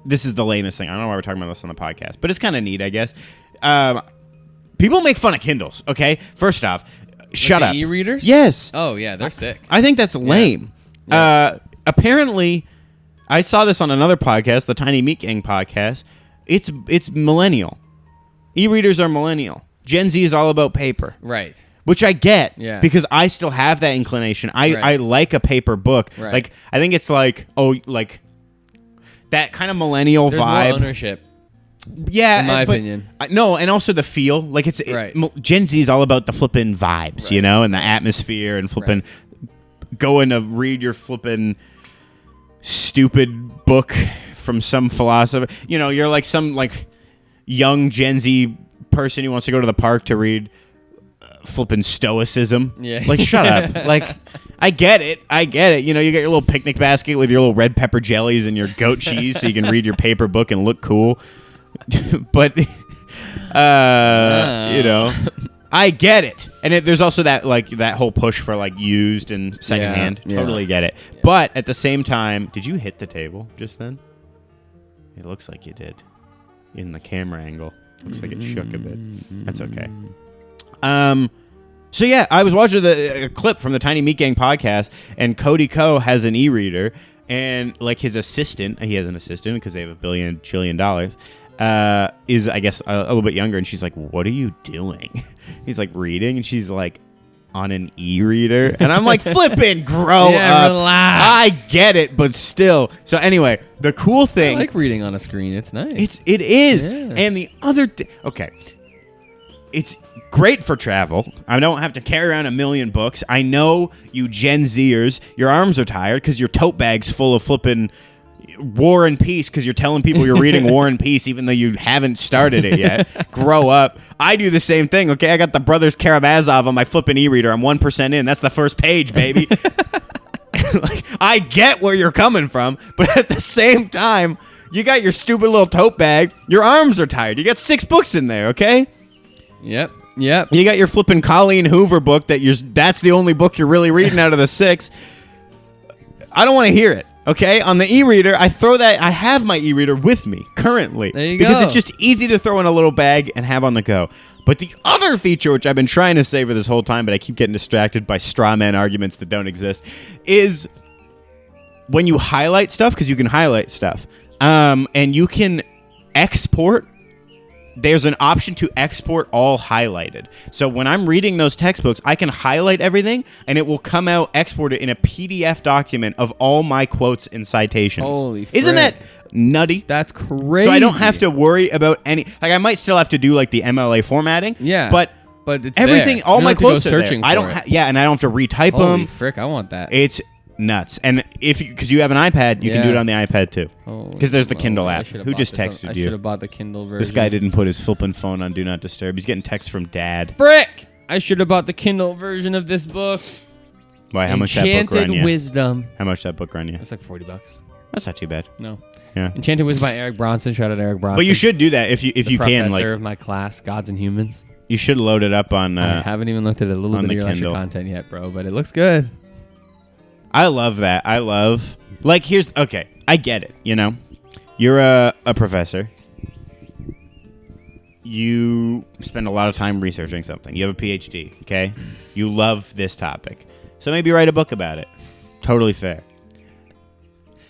This is the lamest thing. I don't know why we're talking about this on the podcast, but it's kind of neat, I guess. People make fun of Kindles. Okay, first off. Shut up. E-readers? Yes. Oh yeah, they're sick. I think that's lame. Yeah. Apparently, I saw this on another podcast, the Tiny Meat Gang podcast. It's millennial. E-readers are millennial. Gen Z is all about paper, Right. which I get Yeah. because I still have that inclination. I Right. like a paper book. Right. Like I think it's like that kind of millennial There's vibe. more ownership. Yeah, in my but- opinion. no, and also the feel. Like Right. Gen Z is all about the flipping vibes, Right. you know, and the atmosphere and flipping going to read your flipping stupid book from some philosopher. You know, you're like some like young Gen Z person who wants to go to the park to read flipping stoicism. Yeah. Like shut up. Like I get it. You know, you got your little picnic basket with your little red pepper jellies and your goat cheese so you can read your paper book and look cool. But you know, I get it. And there's also that like that whole push for like used and secondhand. Yeah. Totally get it. But at the same time, did you hit the table just then? It looks like you did. In the camera angle. Looks like it shook a bit. That's okay. So yeah, I was watching a clip from the Tiny Meat Gang podcast, and Cody Ko has an e-reader, and like his assistant, he has an assistant because they have $1 trillion, is I guess a little bit younger, and she's like, "What are you doing?" He's like reading, and she's like, "On an e-reader," and I'm like, "Flippin' grow up." Relax. I get it, but still. So anyway, the cool I thing, like reading on a screen. It's nice. it is, Yeah. and the other thing, okay. It's great for travel. I don't have to carry around 1 million books. I know you Gen Zers, your arms are tired because your tote bag's full of flipping War and Peace because you're telling people you're reading War and Peace even though you haven't started it yet. Grow up. I do the same thing, okay? I got the Brothers Karamazov on my flipping e-reader. I'm 1% in. That's the first page, baby. Like, I get where you're coming from, but at the same time, you got your stupid little tote bag. Your arms are tired. You got 6 books in there, okay? Yep. You got your flipping Colleen Hoover book that's the only book you're really reading out of the 6. I don't want to hear it. Okay, on the e-reader, I have my e-reader with me currently. There you because go. it's just easy to throw in a little bag and have on the go. But the other feature, which I've been trying to say for this whole time, but I keep getting distracted by straw man arguments that don't exist, is when you highlight stuff, because you can highlight stuff, and you can export. There's an option to export all highlighted. So when I'm reading those textbooks, I can highlight everything, and it will come out exported in a PDF document of all my quotes and citations. Holy Isn't that frick. nutty? That's crazy. So I don't have to worry about any. Like I might still have to do like the MLA formatting. Yeah. But it's everything, there. all You my don't have to go quotes are there. searching I for don't. it. Yeah, and I don't have to retype Holy them. frick, I want that. It's nuts. And because you have an iPad, you can do it on the iPad too. Because there's the Kindle app. Who just texted I you? should have bought the Kindle version. This guy didn't put his flippin' phone on Do Not Disturb. He's getting texts from Dad. Frick! I should have bought the Kindle version of this book. Why? How much that book run Enchanted you? Wisdom. How much that book run you? It's like $40. That's not too bad. No. Yeah. Enchanted Wisdom by Eric Bronson. Shout out Eric Bronson. But you should do that if you the can. professor Like of my class, Gods and Humans. you should load it up on. I haven't even looked at a little on bit the of your lecture Kindle. content yet, bro, but it looks good. I love that. I love like okay. I get it. You know, you're a professor. You spend a lot of time researching something. You have a PhD. Okay, you love this topic, so maybe write a book about it. Totally fair.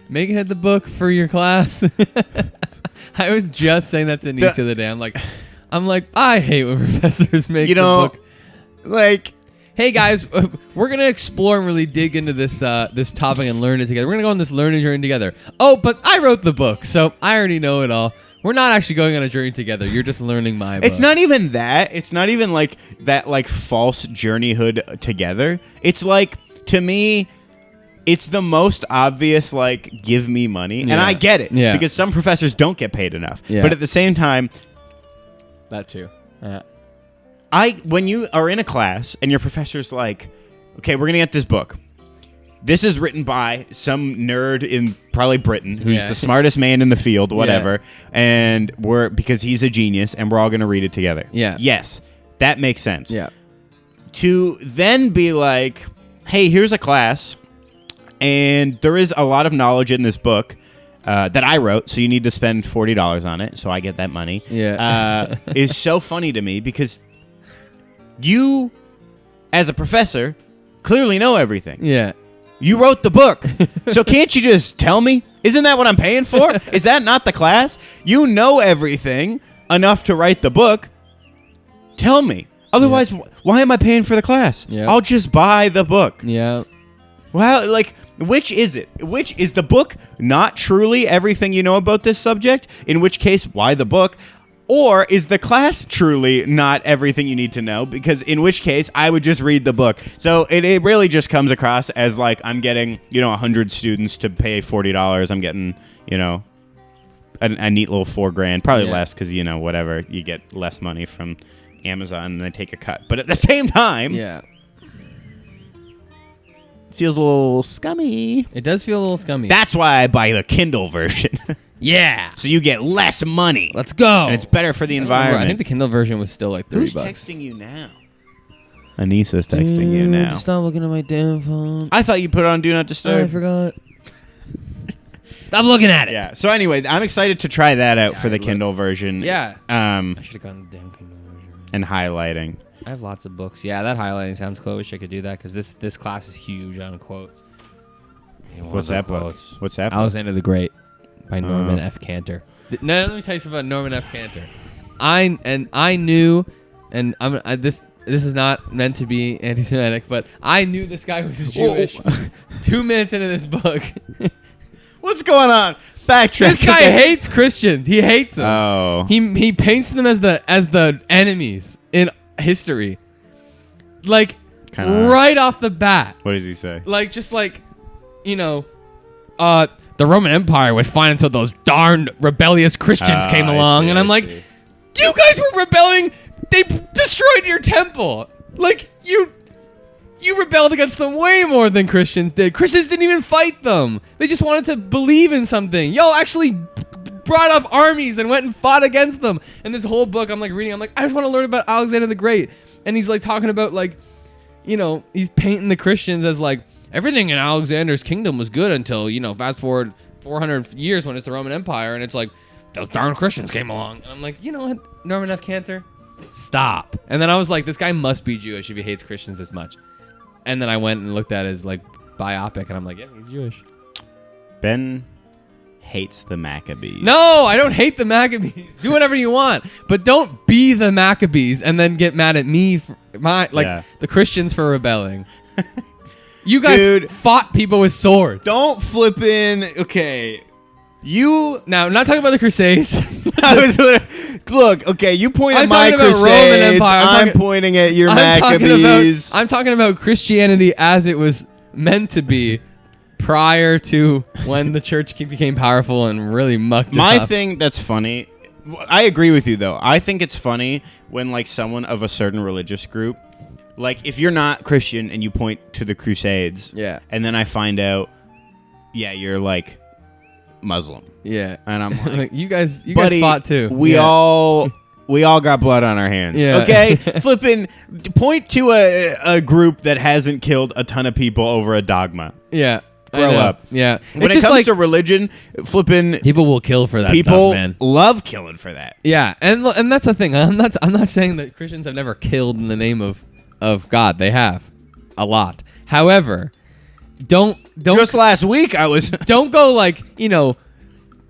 Megan had the book for your class. I was just saying that to Denise the other day. I'm like, I hate when professors make the book. Like. Hey guys, we're gonna explore and really dig into this this topic and learn it together. We're gonna go on this learning journey together. Oh, but I wrote the book, so I already know it all. We're not actually going on a journey together. You're just learning my book. It's not even that. It's not even like that like false journeyhood together. It's like, to me, it's the most obvious, like, give me money. And I get it. Yeah. Because some professors don't get paid enough. Yeah. But at the same time, that too. when you are in a class and your professor's like, okay, we're going to get this book. This is written by some nerd in probably Britain who's the smartest man in the field, whatever. And because he's a genius and we're all going to read it together. Yeah. Yes. That makes sense. Yeah. To then be like, hey, here's a class and there is a lot of knowledge in this book that I wrote, so you need to spend $40 on it, so I get that money. Yeah. Is so funny to me because you, as a professor, clearly know everything. Yeah. You wrote the book, so can't you just tell me? Isn't that what I'm paying for? Is that not the class? You know everything enough to write the book. Tell me. Otherwise, why am I paying for the class? Yeah. I'll just buy the book. Yeah. Well, like, which is it? Which is the book not truly everything you know about this subject? In which case, why the book? Or is the class truly not everything you need to know? Because in which case, I would just read the book. So it really just comes across as like I'm getting, 100 students to pay $40. I'm getting, a neat little $4,000. Probably less because, whatever. You get less money from Amazon and they take a cut. But at the same time... Yeah. feels a little scummy. It does feel a little scummy. That's why I buy the Kindle version. Yeah. So you get less money. Let's go. And it's better for the environment. I think the Kindle version was still like $30. Who's texting you now? Anissa's texting you now. Stop looking at my damn phone. I thought you put it on Do Not I Disturb. forgot. Stop looking at it. Yeah. So anyway, I'm excited to try that out for the Kindle version. Yeah. I should have gotten the damn Kindle version. And highlighting. I have lots of books. Yeah, that highlighting sounds cool. I wish I could do that because this class is huge on quotes. What's that book? What's that book? Alexander the Great by Norman F. Cantor. No, let me tell you something about Norman F. Cantor. I knew, and this is not meant to be anti-Semitic, but I knew this guy was Jewish 2 minutes into this book. What's going on? Backtrack. This guy hates Christians. He hates them. Oh. He paints them as the enemies in history. Like Kinda. right off the bat. What does he say? Like just like, the Roman Empire was fine until those darn rebellious Christians came along, and I'm like, you guys were rebelling. They destroyed your temple. Like you rebelled against them way more than Christians did. Christians didn't even fight them. They just wanted to believe in something. Y'all actually brought up armies and went and fought against them. And this whole book, I'm like reading. I'm like, I just want to learn about Alexander the Great. And he's like talking about like, he's painting the Christians as like everything in Alexander's kingdom was good until, fast forward 400 years when it's the Roman Empire, and it's like, those darn Christians came along. And I'm like, you know what, Norman F. Cantor? Stop. And then I was like, this guy must be Jewish if he hates Christians this much. And then I went and looked at his like biopic, and I'm like, yeah, he's Jewish. Ben hates the Maccabees. No, I don't hate the Maccabees. Do whatever you want, but don't be the Maccabees and then get mad at me for the Christians for rebelling. You guys fought people with swords. Don't flip in. Okay. Now, I'm not talking about the Crusades. Look, okay, you point at I'm my talking about Crusades. Roman Empire. I'm pointing at your Maccabees. I'm talking about Christianity as it was meant to be prior to when the church became powerful and really mucked it up. My thing that's funny, I agree with you though. I think it's funny when like someone of a certain religious group, like if you're not Christian and you point to the Crusades, and then I find out, you're like Muslim, and I'm like, you guys buddy, fought too. We all got blood on our hands. Okay, flipping point to a group that hasn't killed a ton of people over a dogma. Grow up. Yeah. When it comes to religion, flipping people will kill for that people stuff, man. Love killing for that. Yeah, and that's the thing. I'm not saying that Christians have never killed in the name of God. They have a lot. However, don't just last week I was don't go like,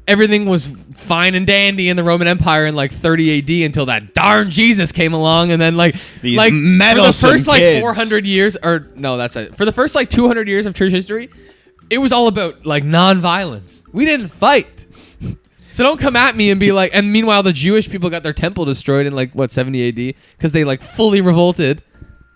everything was fine and dandy in the Roman Empire in like 30 AD until that darn Jesus came along, and then These for the first kids. 400 years, or no, that's it. For the first 200 years of church history, it was all about non-violence. We didn't fight. So don't come at me and be like, and meanwhile the Jewish people got their temple destroyed in 70 AD because they fully revolted.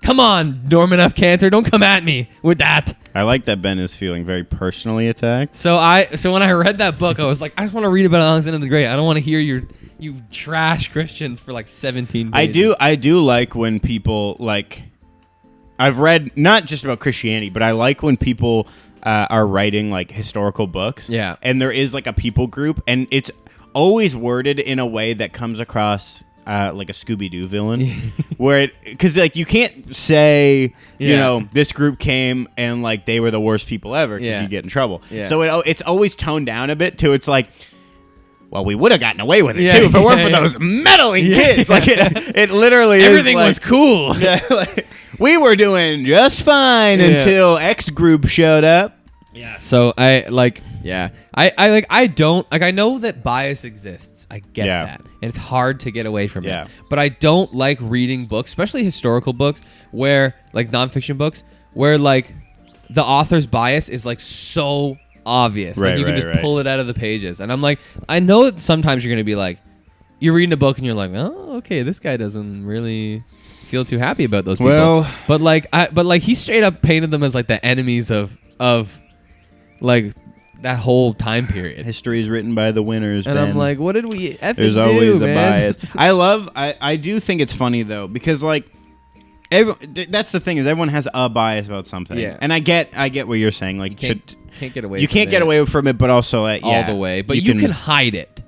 Come on, Norman F. Cantor, don't come at me with that. I like that Ben is feeling very personally attacked. So when I read that book, I was like, I just want to read about Alexander the Great. I don't want to hear you trash Christians for 17 pages. I do like when people I've read not just about Christianity, but I like when people are writing historical books. Yeah. And there is a people group, and it's always worded in a way that comes across like a Scooby-Doo villain, where because you can't say this group came and they were the worst people ever because you get in trouble. So it's always toned down a bit to it's well, we would have gotten away with it too if it weren't for those meddling kids. It literally everything was cool. We were doing just fine until X group showed up. Yeah. So I know that bias exists. I get that. And it's hard to get away from it. But I don't like reading books, especially historical books, where nonfiction books, where the author's bias is so obvious. You can just pull it out of the pages. And I'm I know that sometimes you're going to be you're reading a book and you're oh, okay, this guy doesn't really feel too happy about those people. Well, but he straight up painted them as the enemies of that whole time period. History is written by the winners, and Ben. I'm what did we effing There's do, always man? a bias. I do think it's funny though, because that's the thing is everyone has a bias about something. Yeah. And I get what you're saying. Can't get away. You can't get away from it, but also all the way. But you can hide it.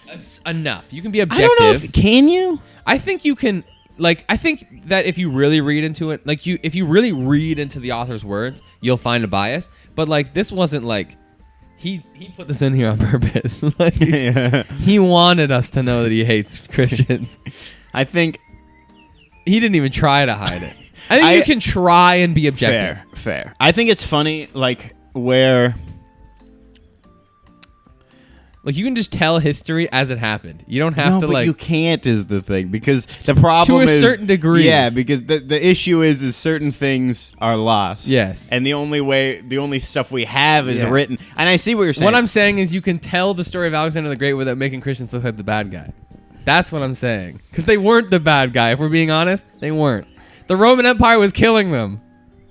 That's enough. You can be objective. I don't know. Can you? I think you can. I think that if you really read into it, if you really read into the author's words, you'll find a bias. But this wasn't he put this in here on purpose. He wanted us to know that he hates Christians. I think he didn't even try to hide it. I think you can try and be objective. Fair. I think it's funny, where you can just tell history as it happened. You don't have to but you can't is the thing, because the problem is to a certain degree. Yeah, because the issue is certain things are lost. Yes. And the only stuff we have is written. And I see what you're saying. What I'm saying is you can tell the story of Alexander the Great without making Christians look like the bad guy. That's what I'm saying. Because they weren't the bad guy. If we're being honest, they weren't. The Roman Empire was killing them.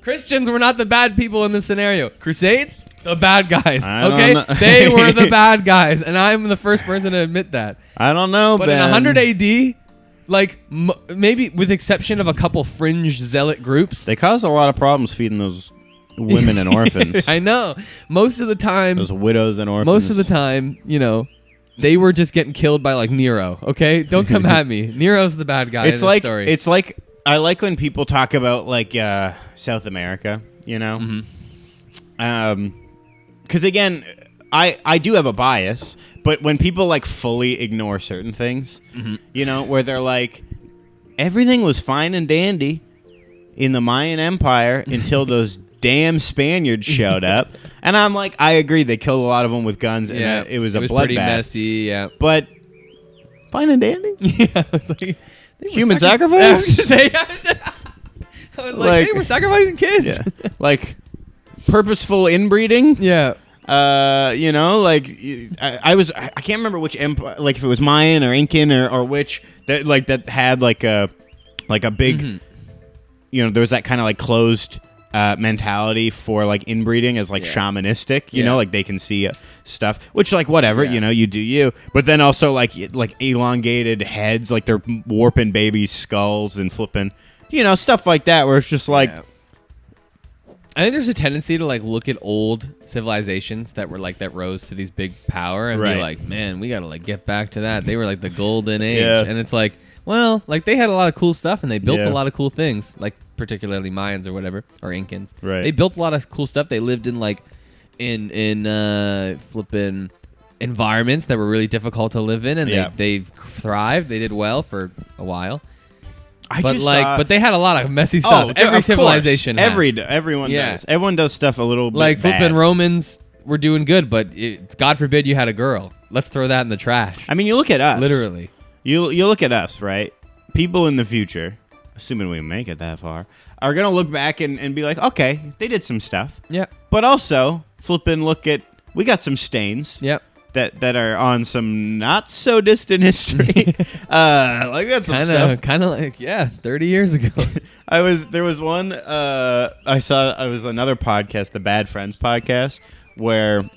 Christians were not the bad people in this scenario. Crusades? The bad guys. Okay? They were the bad guys. And I'm the first person to admit that. I don't know, but Ben. in 100 AD, maybe with exception of a couple fringe zealot groups. They caused a lot of problems feeding those women and orphans. I know. Most of the time. Those widows and orphans. Most of the time, they were just getting killed by Nero. Okay? Don't come at me. Nero's the bad guy in the story. It's I like when people talk about South America you know? Mm-hmm. Because again, I do have a bias, but when people like fully ignore certain things, you know, where they're like, everything was fine and dandy in the Mayan Empire until those damn Spaniards showed up. And I'm like, I agree, they killed a lot of them with guns, and it was a bloodbath. Pretty messy, yeah. But fine and dandy? Yeah, I was like, human sacrifice? I was like, they were sacrificing kids. Yeah. Like, purposeful inbreeding? Yeah. You know, like I can't remember which empire, like if it was Mayan or Incan or which that had like a big, you know, there was that kind of like closed mentality for like inbreeding as like shamanistic, you know, like they can see stuff, which like whatever, you know, you do you, but then also like elongated heads, like they're warping babies' skulls and flipping, you know, stuff like that, where it's just like. Yeah. I think there's a tendency to like look at old civilizations that were like that rose to these big power and be like, man, we gotta like get back to that. They were like the golden age, and it's like, well, like they had a lot of cool stuff and they built a lot of cool things, like particularly Mayans or whatever, or Incans. Right. They built a lot of cool stuff. They lived in like flipping environments that were really difficult to live in, and they thrived. They did well for a while. But they had a lot of messy stuff. Every civilization has. Everyone does. Everyone does stuff a little bit like bad. flipping Romans were doing good, but God forbid you had a girl. Let's throw that in the trash. I mean, you look at us. Literally. You look at us, right? People in the future, assuming we make it that far, are going to look back and be like, okay, they did some stuff. Yeah. But also, we got some stains. Yep. That are on some not so distant history. Like that's some stuff. Kind of like 30 years ago. There was one I saw. I was another podcast, the Bad Friends podcast, where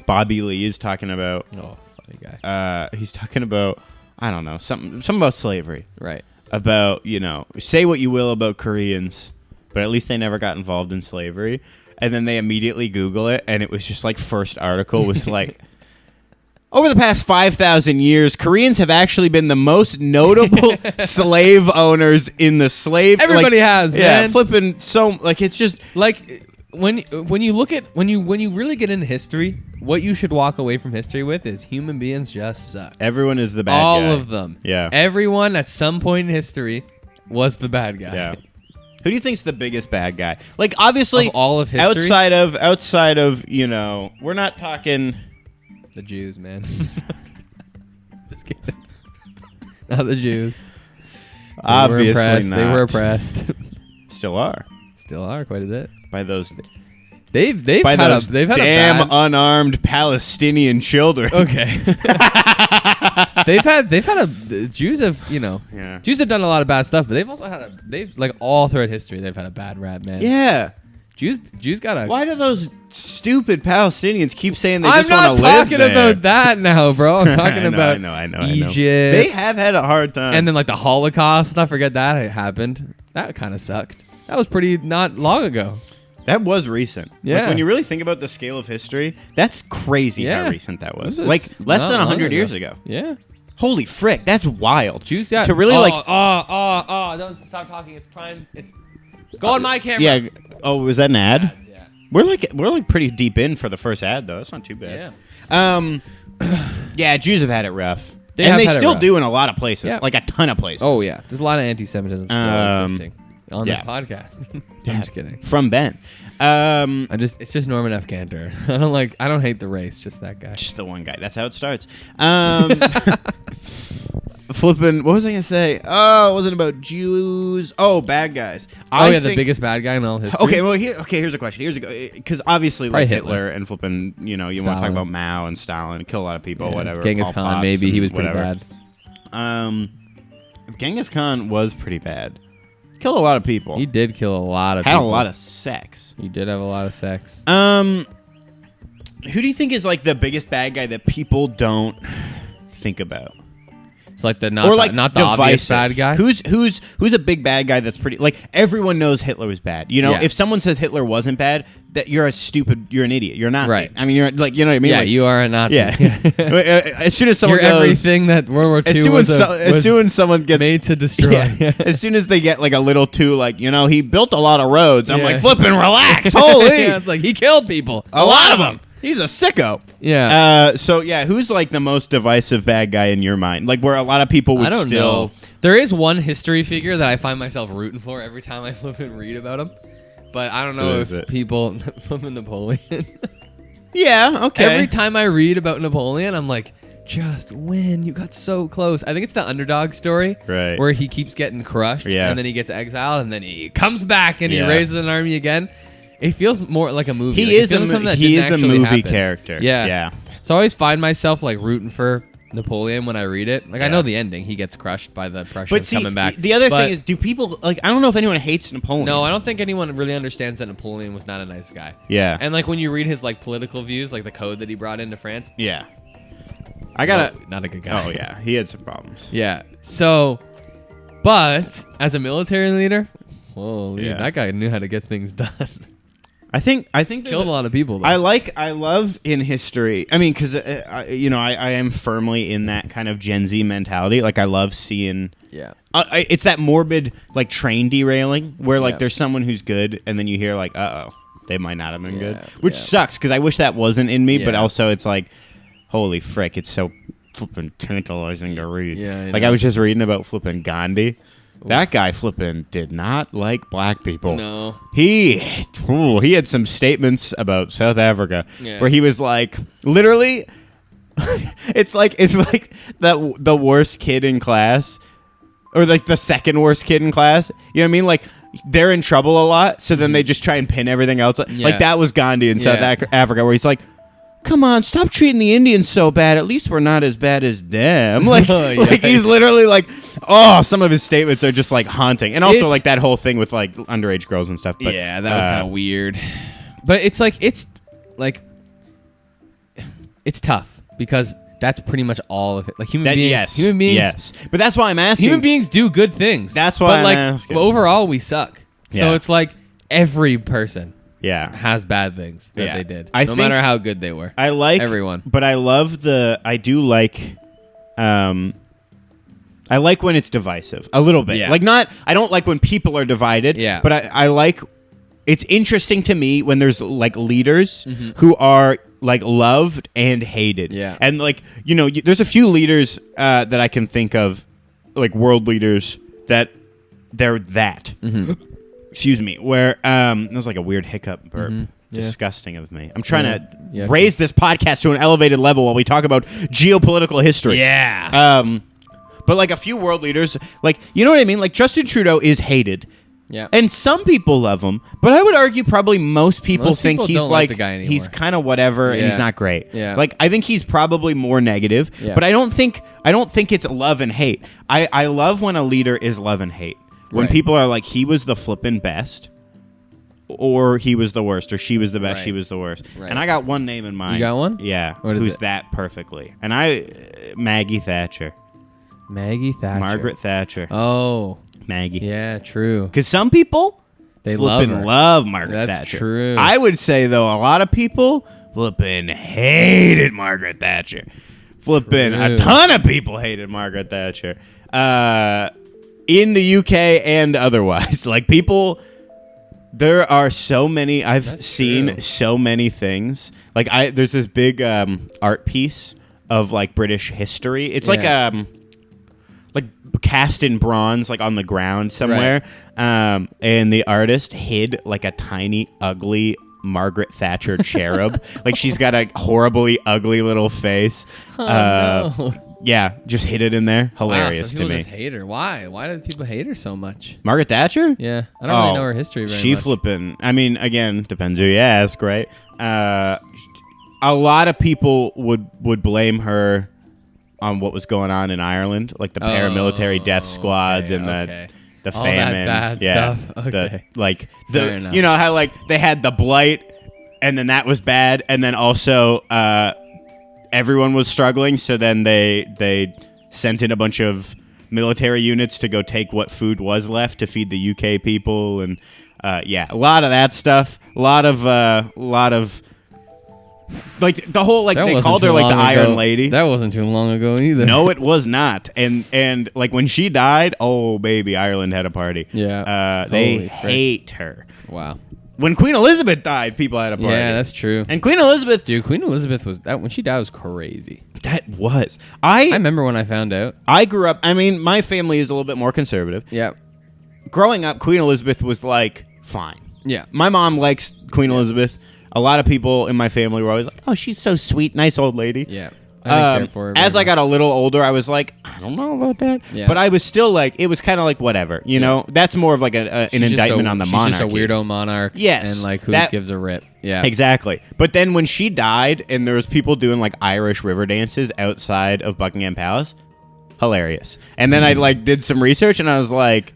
Bobby Lee is talking about. Oh, funny guy. He's talking about, I don't know, something about slavery. Right. About, you know, say what you will about Koreans, but at least they never got involved in slavery. And then they immediately Google it, and it was just like first article was like. Over the past 5,000 years, Koreans have actually been the most notable slave owners in the slave. Everybody has, man. Yeah, flipping so like it's just like when you look at when you really get into history, what you should walk away from history with is human beings just suck. Everyone is the bad guy. All of them. Yeah. Everyone at some point in history was the bad guy. Yeah. Who do you think's the biggest bad guy? Like obviously of all of history, outside of you know, we're not talking. The Jews, man. Just kidding. Not the Jews. Obviously not. They were oppressed. Still are. Still are quite a bit. By those. They've had damn unarmed Palestinian children. Okay. Jews have Jews have done a lot of bad stuff, but they've also had like all throughout history they've had a bad rap, man. Yeah. Jews got a. Why do those stupid Palestinians keep saying they just want to live there? I'm not talking about that now, bro. I'm talking about I know. Egypt. They have had a hard time. And then like the Holocaust, I forget that happened. That kind of sucked. That was pretty not long ago. That was recent. Yeah. Like when you really think about the scale of history, that's crazy how recent that was. Like less than 100 years ago. Yeah. Holy frick, that's wild. Jews got to really don't stop talking. It's prime. It's go on my camera. Yeah. Oh, was that an ad? Ads, yeah. We're like pretty deep in for the first ad though. That's not too bad. Yeah. Yeah, Jews have had it rough. They still do in a lot of places. Yeah. Like a ton of places. Oh yeah. There's a lot of anti-Semitism still existing on this podcast. I'm just kidding. From Ben. It's just Norman F. Cantor. I don't hate the race, just that guy. Just the one guy. That's how it starts. Flipping, what was I going to say? Oh, it wasn't about Jews. Oh, bad guys. The biggest bad guy in all history. Okay, well, here's a question. Because obviously, like Hitler and flipping, you want to talk about Mao and Stalin, kill a lot of people, whatever. Genghis Khan, maybe. He was pretty bad. Genghis Khan was pretty bad. Killed a lot of people. He did kill a lot of people. Had a lot of sex. He did have a lot of sex. Who do you think is like the biggest bad guy that people don't think about? It's like the not the divisive. obvious bad guy. Who's a big bad guy that's pretty like everyone knows Hitler was bad. You know, Yeah. if someone says Hitler wasn't bad, that you're an idiot. You're a Nazi. Right. I mean, you're like, you know what I mean? Yeah, like, you are a Nazi. Yeah. As soon as someone You're goes, everything that World War II as soon as someone gets made to destroy. yeah, as soon as they get like a little too like, you know, he built a lot of roads. I'm Yeah. like, flipping relax. Holy, Yeah, it's like he killed people. a lot of them. He's a sicko. Yeah. So yeah, who's like the most divisive bad guy in your mind? Like where a lot of people would I don't still. know. There is one history figure that I find myself rooting for every time I flip and read about him. But I don't know Who if is it? people flipping Napoleon. Yeah. Okay. Every time I read about Napoleon, I'm like, just win. You got so close. I think it's the underdog story. Right. Where he keeps getting crushed. Yeah. And then he gets exiled. And then he comes back and Yeah. he raises an army again. It feels more like a movie. He Like, it is feels like something that he didn't is a actually movie happen. character. Yeah. Yeah. So I always find myself like rooting for Napoleon when I read it. Like I Yeah. know the ending. He gets crushed by the Prussians But see, coming back. the other But thing is, do people like? I don't know if anyone hates Napoleon. no, I don't think anyone really understands that Napoleon was not a nice guy. Yeah. And like when you read his like political views, like the code that he brought into France, Yeah. I gotta. not a good guy. Oh yeah, he had some problems. Yeah. So, but as a military leader, whoa, Yeah. that guy knew how to get things done. I think Killed a lot of people. Though. I love in history. I mean, because you know, I am firmly in that kind of Gen Z mentality. Like, I love seeing. Yeah. It's that morbid like train derailing where like Yeah. there's someone who's good and then you hear like, they might not have been good, Yeah, which yeah. sucks because I wish that wasn't in me. But Yeah. also, it's like, holy frick, it's so flipping tantalizing to read. Yeah, I like know. I was just reading about flipping Gandhi. That guy flipping did not like black people. No. He had some statements about South Africa Yeah. where he was like, literally, it's like the worst kid in class, or like the second worst kid in class. You know what I mean? Like they're in trouble a lot, so then they just try and pin everything else. Yeah. Like that was Gandhi in South Yeah. Africa, where he's like, come on, stop treating the Indians so bad. At least we're not as bad as them. Like, Oh, yeah. like he's literally like, some of his statements are just like haunting. And also It's- like that whole thing with like underage girls and stuff. But, yeah, that was kind of weird. But it's tough because that's pretty much all of it. Like human beings, yes. But that's why I'm asking. human beings do good things. That's why but I'm like asking. overall we suck. So Yeah. it's like every person Yeah. has bad things that Yeah. they did, I no think- matter how good they were. I like everyone. but I do like I like when it's divisive a little bit. Yeah. Like I don't like when people are divided. Yeah. But I like, it's interesting to me when there's like leaders who are like loved and hated. Yeah. And like, you know, there's a few leaders that I can think of, like world leaders that they're that. Excuse me. Where that was like a weird hiccup burp. Yeah. Disgusting of me. I'm trying to Yeah. raise this podcast to an elevated level while we talk about geopolitical history. Yeah. But like a few world leaders, like, you know what I mean? Like Justin Trudeau is hated. Yeah. And some people love him, but I would argue probably most people Most think people he's don't like like the guy anymore. he's kind of whatever and he's Yeah. not great. Yeah. Like I think he's probably more negative, Yeah. but I don't think it's love and hate. I love when a leader is love and hate. When Right. people are like, he was the flippin' best, or he was the worst, or she was the best, Right. she was the worst. Right. And I got one name in mind. You got one? Yeah. What is who's it? that perfectly? And Maggie Thatcher. Maggie Thatcher. Margaret Thatcher. Oh, Maggie. yeah, true. Because some people They love flippin' her. love Margaret That's Thatcher. true. I would say though, a lot of people flippin' hated Margaret Thatcher. Flippin' a True. ton of people hated Margaret Thatcher. In the UK and otherwise, like people. There are so many. I've That's seen true. so many things. Like there's this big art piece of like British history. It's Yeah. like cast in bronze, like on the ground somewhere. And the artist hid like a tiny, ugly Margaret Thatcher cherub. Like she's got a horribly ugly little face. no. Yeah, just hid it in there. Hilarious Wow, some to people me. just hate her. Why? Why do people hate her so much? Margaret Thatcher? Yeah, I don't really know her history very She much. flipping. I mean, again, depends who you ask, right? A lot of people would blame her on what was going on in Ireland, like the paramilitary death squads and okay. the All that famine. bad yeah, stuff. Okay. The Fair enough. you know how like they had the blight, and then that was bad, and then also everyone was struggling, so then they sent in a bunch of military units to go take what food was left to feed the UK people, and a lot of that stuff. A lot of like the whole like That they wasn't called her too like the long Iron ago. Lady. That wasn't too long ago either. No, it was not. And like when she died, oh baby, Ireland had a party. Yeah, they holy frick. hate her. Wow. When Queen Elizabeth died, people had a party. Yeah, that's true. And Queen Elizabeth, Dude, Queen Elizabeth was that when she died was crazy. that was I remember when I found out. I grew up. I mean, my family is a little bit more conservative. Yeah. Growing up, Queen Elizabeth was like fine. Yeah. My mom likes Queen Elizabeth. A lot of people in my family were always like, "Oh, she's so sweet, nice old lady." Yeah. I didn't care for her. As very I got a little older, I was like, I don't know about that. Yeah. But I was still like, it was kind of like whatever, you know. That's more of like an She's just indictment on the monarchy. She's just a weirdo monarch. Yes, And like who that- gives a rip? Yeah. Exactly. But then when she died, and there was people doing like Irish river dances outside of Buckingham Palace, hilarious. And then I like did some research, and I was like,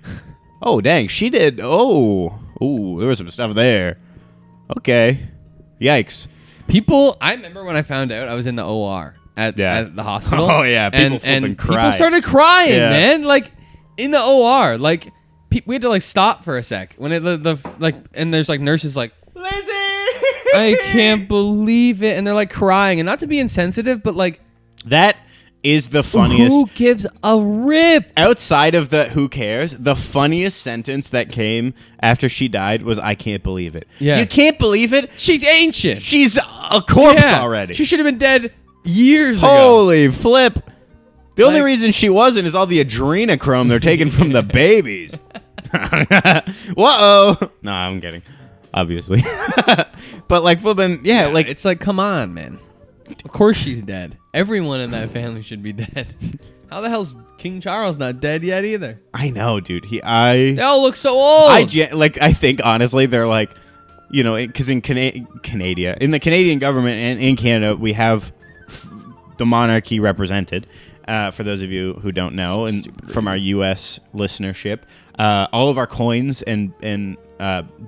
oh dang, she did. Oh, there was some stuff there. Okay, yikes. People, I remember when I found out I was in the OR at the hospital. Oh, yeah, people flipping and cried. people started crying, Yeah. man. Like in the OR, like we had to like stop for a sec when and there's like nurses like, Lizzie, I can't believe it, and they're like crying, and not to be insensitive, but like that is the funniest. who gives a rip? Outside of the who cares, the funniest sentence that came after she died was, I can't believe it. Yeah. You can't believe it? She's ancient. She's a corpse Yeah. already. She should have been dead years ago. Holy flip. The only Like- reason she wasn't is all the adrenochrome they're taking from the babies. Whoa. No, I'm kidding. Obviously. But like flipping, yeah, like it's like, come on, man. Of course she's dead. Everyone in that family should be dead. How the hell's King Charles not dead yet either? I know, dude. They They all look so old. I think honestly they're like, you know, because in Canada, in the Canadian government and in Canada, we have the monarchy represented. For those of you who don't know, and from our U.S. listenership, all of our coins and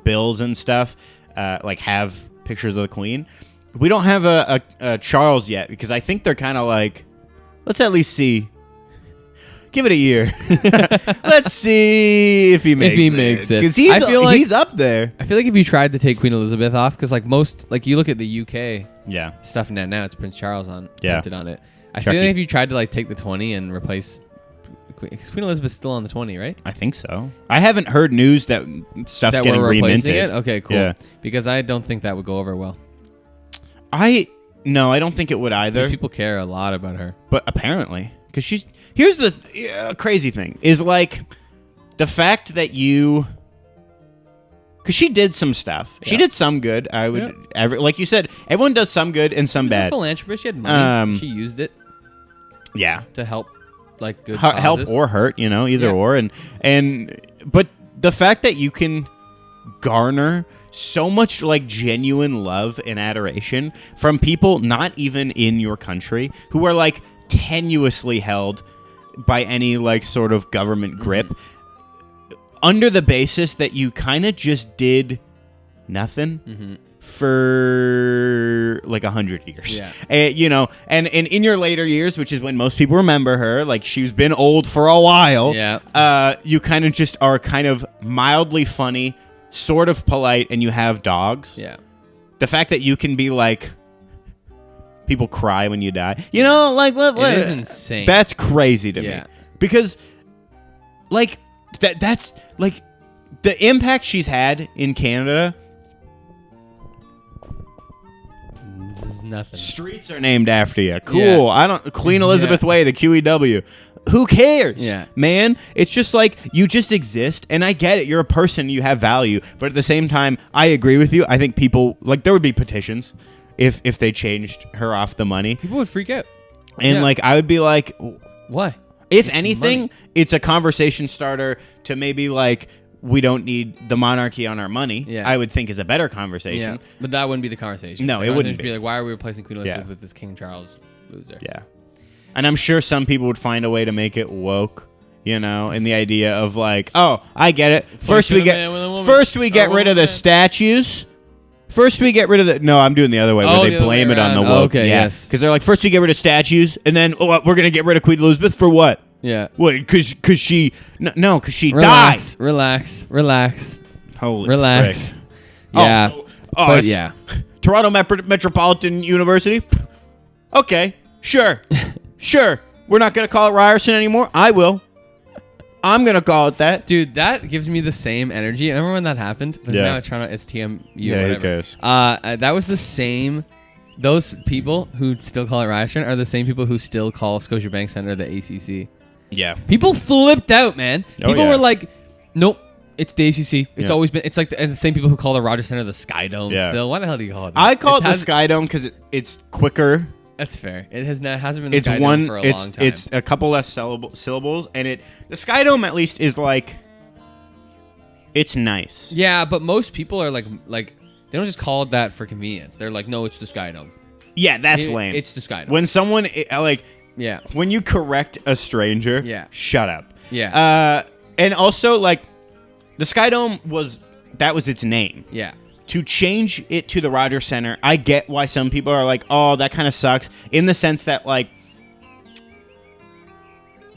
bills and stuff like have pictures of the Queen. We don't have a Charles yet because I think they're kind of like, let's at least see. Give it a year. Let's see if he makes it. Because I feel like he's up there. I feel like if you tried to take Queen Elizabeth off, because like most, like you look at the UK Yeah. stuff now it's Prince Charles Yeah. printed on it. I Chucky. feel like if you tried to like take the 20 and replace Queen Elizabeth's still on the 20, right? I think so. I haven't heard news that stuff's That getting we're replacing reminted. it. Okay, cool. Yeah. Because I don't think that would go over well. No, I don't think it would either. Because people care a lot about her. But apparently, because here's the crazy thing is like the fact that because she did some stuff. She Yeah. did some good. I would like you said, everyone does some good and some She was a bad. philanthropist. She had money. Um, She used it Yeah, to help like good help causes. or hurt, you know, either Yeah. or, and but the fact that you can garner so much like genuine love and adoration from people not even in your country who are like tenuously held by any like sort of government grip under the basis that you kind of just did nothing for like 100 years. Yeah. You know, and in your later years, which is when most people remember her, like she's been old for a while. Yeah. You kind of just are kind of mildly funny, sort of polite, and you have dogs. Yeah. The fact that you can be like, people cry when you die. You know, like what? It is insane. That's crazy to Yeah. me because, like, that's like the impact she's had in Canada. This is nothing. Streets are named after you. Cool. Yeah. I don't. Queen Elizabeth Way, the QEW. Who cares? Yeah. Man, it's just like you just exist, and I get it. You're a person, you have value, but at the same time, I agree with you. I think people like there would be petitions if they changed her off the money, People would freak out. and Yeah. like I would be like, Why? if anything, money. it's a conversation starter to maybe like we don't need the monarchy on our money. Yeah. I would think is a better conversation. Yeah. But that wouldn't be the conversation. No, The it wouldn't conversation would be. like, why are we replacing Queen Elizabeth Yeah. with this King Charles loser? Yeah. And I'm sure some people would find a way to make it woke, you know, in the idea of like, oh, I get it. First we a man with a get woman. first we get Or a rid of the woman. statues, First we get rid of the. No, I'm doing the other way where Oh, they the other blame way it on the around. woke. Okay, yeah. yes. Because they're like, first we get rid of statues, and then we're gonna get rid of Queen Elizabeth for what? Yeah. What? Because she because she Relax. died. Relax. Holy Relax. frick. Yeah. Oh, but it's yeah. Toronto Metropolitan University. Okay, sure. We're not gonna call it Ryerson anymore. I will. I'm gonna call it that. Dude, that gives me the same energy. Remember when that happened? But Yeah. Now it's Toronto. It's TMU. Yeah, whatever. who cares? That was the same. Those people who still call it Ryerson are the same people who still call Scotiabank Center the ACC. Yeah. People flipped out, man. Oh, People yeah. were like, "Nope, it's the ACC. It's Yeah. always been." It's like and the same people who call the Rogers Center the Sky Dome. Yeah. Still, why the hell do you call it that? I call it the has- Sky Dome because it's quicker. That's fair. It hasn't been the It's Sky one. Dome for a It's long time. it's a couple less syllables, and the Sky Dome at least is like. It's nice. Yeah, but most people are like they don't just call it that for convenience. They're like, "No, it's the Sky Dome." Yeah, that's lame. It's the Sky Dome. When someone Yeah. when you correct a stranger, Yeah. shut up. Yeah. And also like the Sky Dome was its name. Yeah. To change it to the Rogers Center, I get why some people are like, "Oh, that kind of sucks," in the sense that like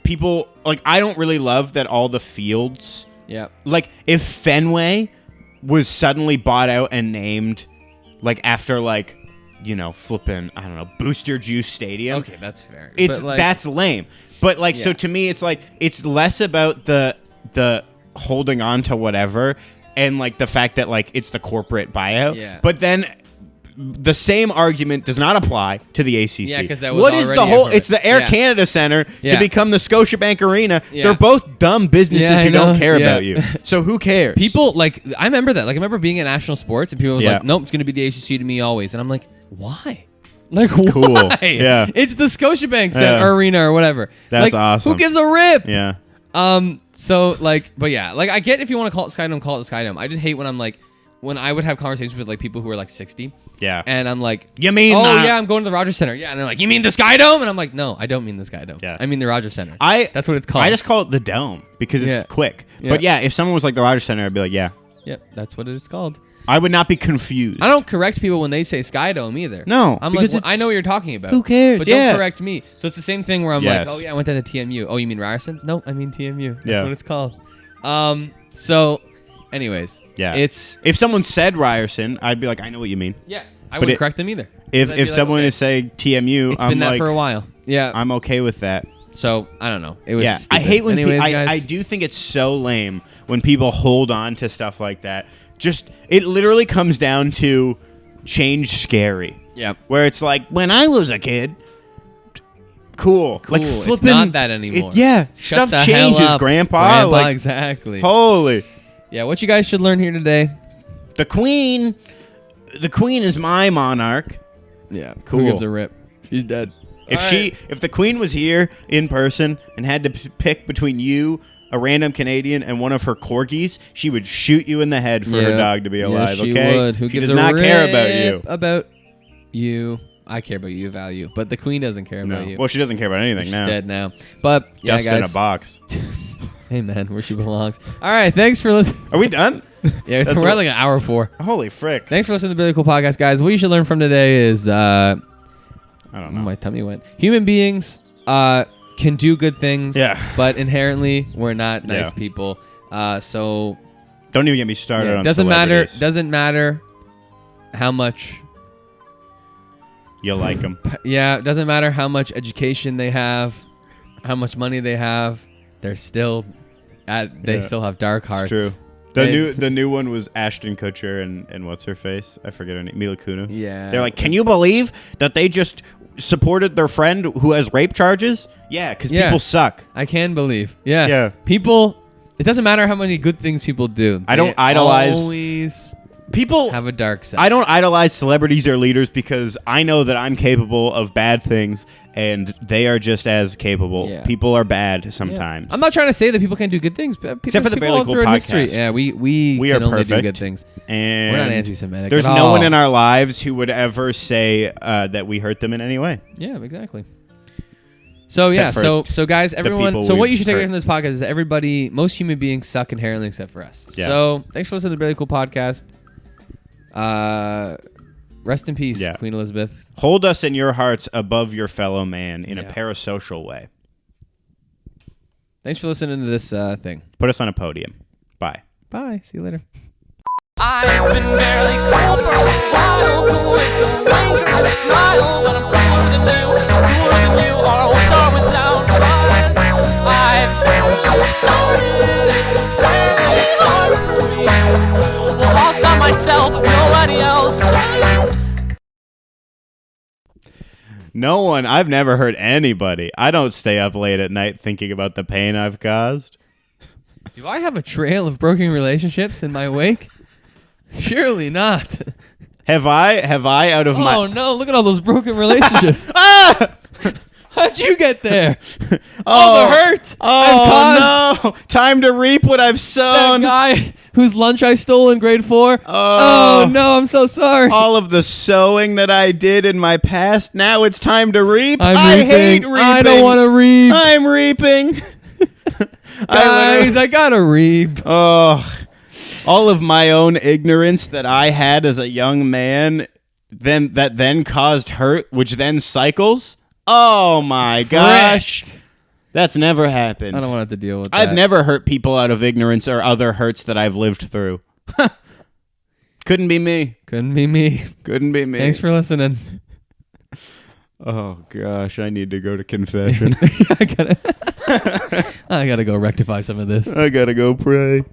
people like I don't really love that all the fields Yeah. like if Fenway was suddenly bought out and named like after like flipping I don't know Booster Juice Stadium. Okay, that's fair. It's But, like, that's lame. But like so Yeah. to me it's like it's less about the holding on to whatever and like the fact that like it's the corporate buyout. Yeah. But then the same argument does not apply to the ACC. Yeah, 'cause that was what is the already whole? a- It's the Air yeah. Canada Center Yeah. to become the Scotiabank Arena. Yeah. They're both dumb businesses Yeah, I who don't know. care Yeah. about you. So who cares? People like I remember that. Like I remember being at national sports and people was Yeah. like, "Nope, it's gonna be the ACC to me always." And I'm like, "Why?" Like Cool. why? Yeah. It's the Scotiabank Center Yeah. Arena or whatever. That's Like, awesome. Who gives a rip? Yeah. So like, but yeah, like I get if you want to call it Sky Dome, call it the Sky Dome. I just hate when I'm like, when I would have conversations with like people who are like 60. Yeah. And I'm like, You mean oh the- yeah, I'm going to the Rogers Center. Yeah, and they're like, you mean the Sky Dome? And I'm like, no, I don't mean the Sky Dome. Yeah. I mean the Rogers Center. That's what it's called. I just call it the Dome because it's Yeah. quick. Yeah. But yeah, if someone was like the Rogers Center, I'd be like, yeah. Yep, that's what it's called. I would not be confused. I don't correct people when they say Sky Dome either. No, I'm because like, well, I it's- know what you're talking about. Who cares? But Yeah. don't correct me. So it's the same thing where I'm Yes. like, oh yeah, I went to the TMU. Oh, you mean Ryerson? No, I mean TMU. That's Yeah. what it's called. So, anyways, Yeah. it's If someone said Ryerson, I'd be like, I know what you mean. yeah. I But wouldn't it- correct them either. If 'Cause I'd be like, someone okay, is saying TMU, it's I'm been that like, for a while. Yeah. I'm okay with that. So I don't know. It was. Yeah, I stupid. hate when Anyways, I guys, do think it's so lame when people hold on to stuff like that. Just it literally comes down to change scary. Yep. Where it's like when I was a kid, cool. Like Cool. It's flipping, not that anymore. yeah, Shut stuff the hell changes, up, Grandpa. Like exactly. holy, Yeah. What you guys should learn here today. the Queen is my monarch. Yeah. Cool. Who gives a rip? She's dead. If the Queen was here in person and had to pick between you, a random Canadian, and one of her corgis, she would shoot you in the head for her dog to be alive. Yeah, she okay, would. Who she gives does a not care about rip you. About you. I care about you, value, but the Queen doesn't care No, about you. well, she doesn't care about anything She's now. dead now. But yeah, Dust in guys. a box. Hey man, where she belongs. All right, thanks for listening. Are we done? Yeah, That's we're what- at like an hour 4. Holy frick! Thanks for listening to the Really Cool Podcast, guys. What you should learn from today is I don't know. my tummy went. Human beings can do good things, Yeah. but inherently we're not nice Yeah. people. So Don't even get me started yeah, on doesn't matter. celebrities. Doesn't matter how much. You like them? Yeah, it doesn't matter how much education they have, how much money they have. They're still they Yeah. still have dark hearts. It's true. The new one was Ashton Kutcher and what's her face? I forget her name. Mila Kunis. Yeah. They're like, can you believe that they just supported their friend who has rape charges? Yeah, because Yeah. people suck. I can believe. Yeah. Yeah. People. It doesn't matter how many good things people do. I don't They idolize- Always People have a dark side. I don't idolize celebrities or leaders because I know that I'm capable of bad things and they are just as capable. Yeah. People are bad Yeah. sometimes. I'm not trying to say that people can't do good things. But Except for the people Barely all Cool throughout history. podcast. Yeah, we We can are only do perfect. good things. And We're not anti-Semitic. there's at no all. one in our lives who would ever say that we hurt them in any way. Yeah, exactly. So Except yeah, for so guys, everyone. people So what we've you should take away hurt. from this podcast is that everybody, most human beings suck inherently except for us. Yeah. So thanks for listening to the Really Cool Podcast. Rest in peace, Yeah. Queen Elizabeth. Hold us in your hearts above your fellow man in a Yeah. parasocial way. Thanks for listening to this thing. Put us on a podium. Bye. Bye. See you later. I've been barely cool for a while, cool with the wink or a smile, but I'm cooler than you are with or without buzz. I've started, this is really hard for me. Well, I'll stop myself if nobody else does. No one, I've never heard anybody. I don't stay up late at night thinking about the pain I've caused. Do I have a trail of broken relationships in my wake? Surely not. Have I out of my... Oh no, look at all those broken relationships. Ah! How'd you get there? All the hurt I've caused. Oh, no. Time to reap what I've That sown. guy whose lunch I stole in grade 4. Oh. Oh no, I'm so sorry. All of the sowing that I did in my past. Now it's time to reap. I'm I reaping. hate reaping. I don't want to reap. I'm reaping. Guys, I gotta reap. Oh, all of my own ignorance that I had as a young man, then caused hurt, which then cycles. Oh my gosh, that's never happened. I don't want to have to deal with that. I've never hurt people out of ignorance or other hurts that I've lived through. Couldn't be me. Couldn't be me. Couldn't be me. Thanks for listening. Oh gosh, I need to go to confession. I gotta go rectify some of this. I gotta go pray.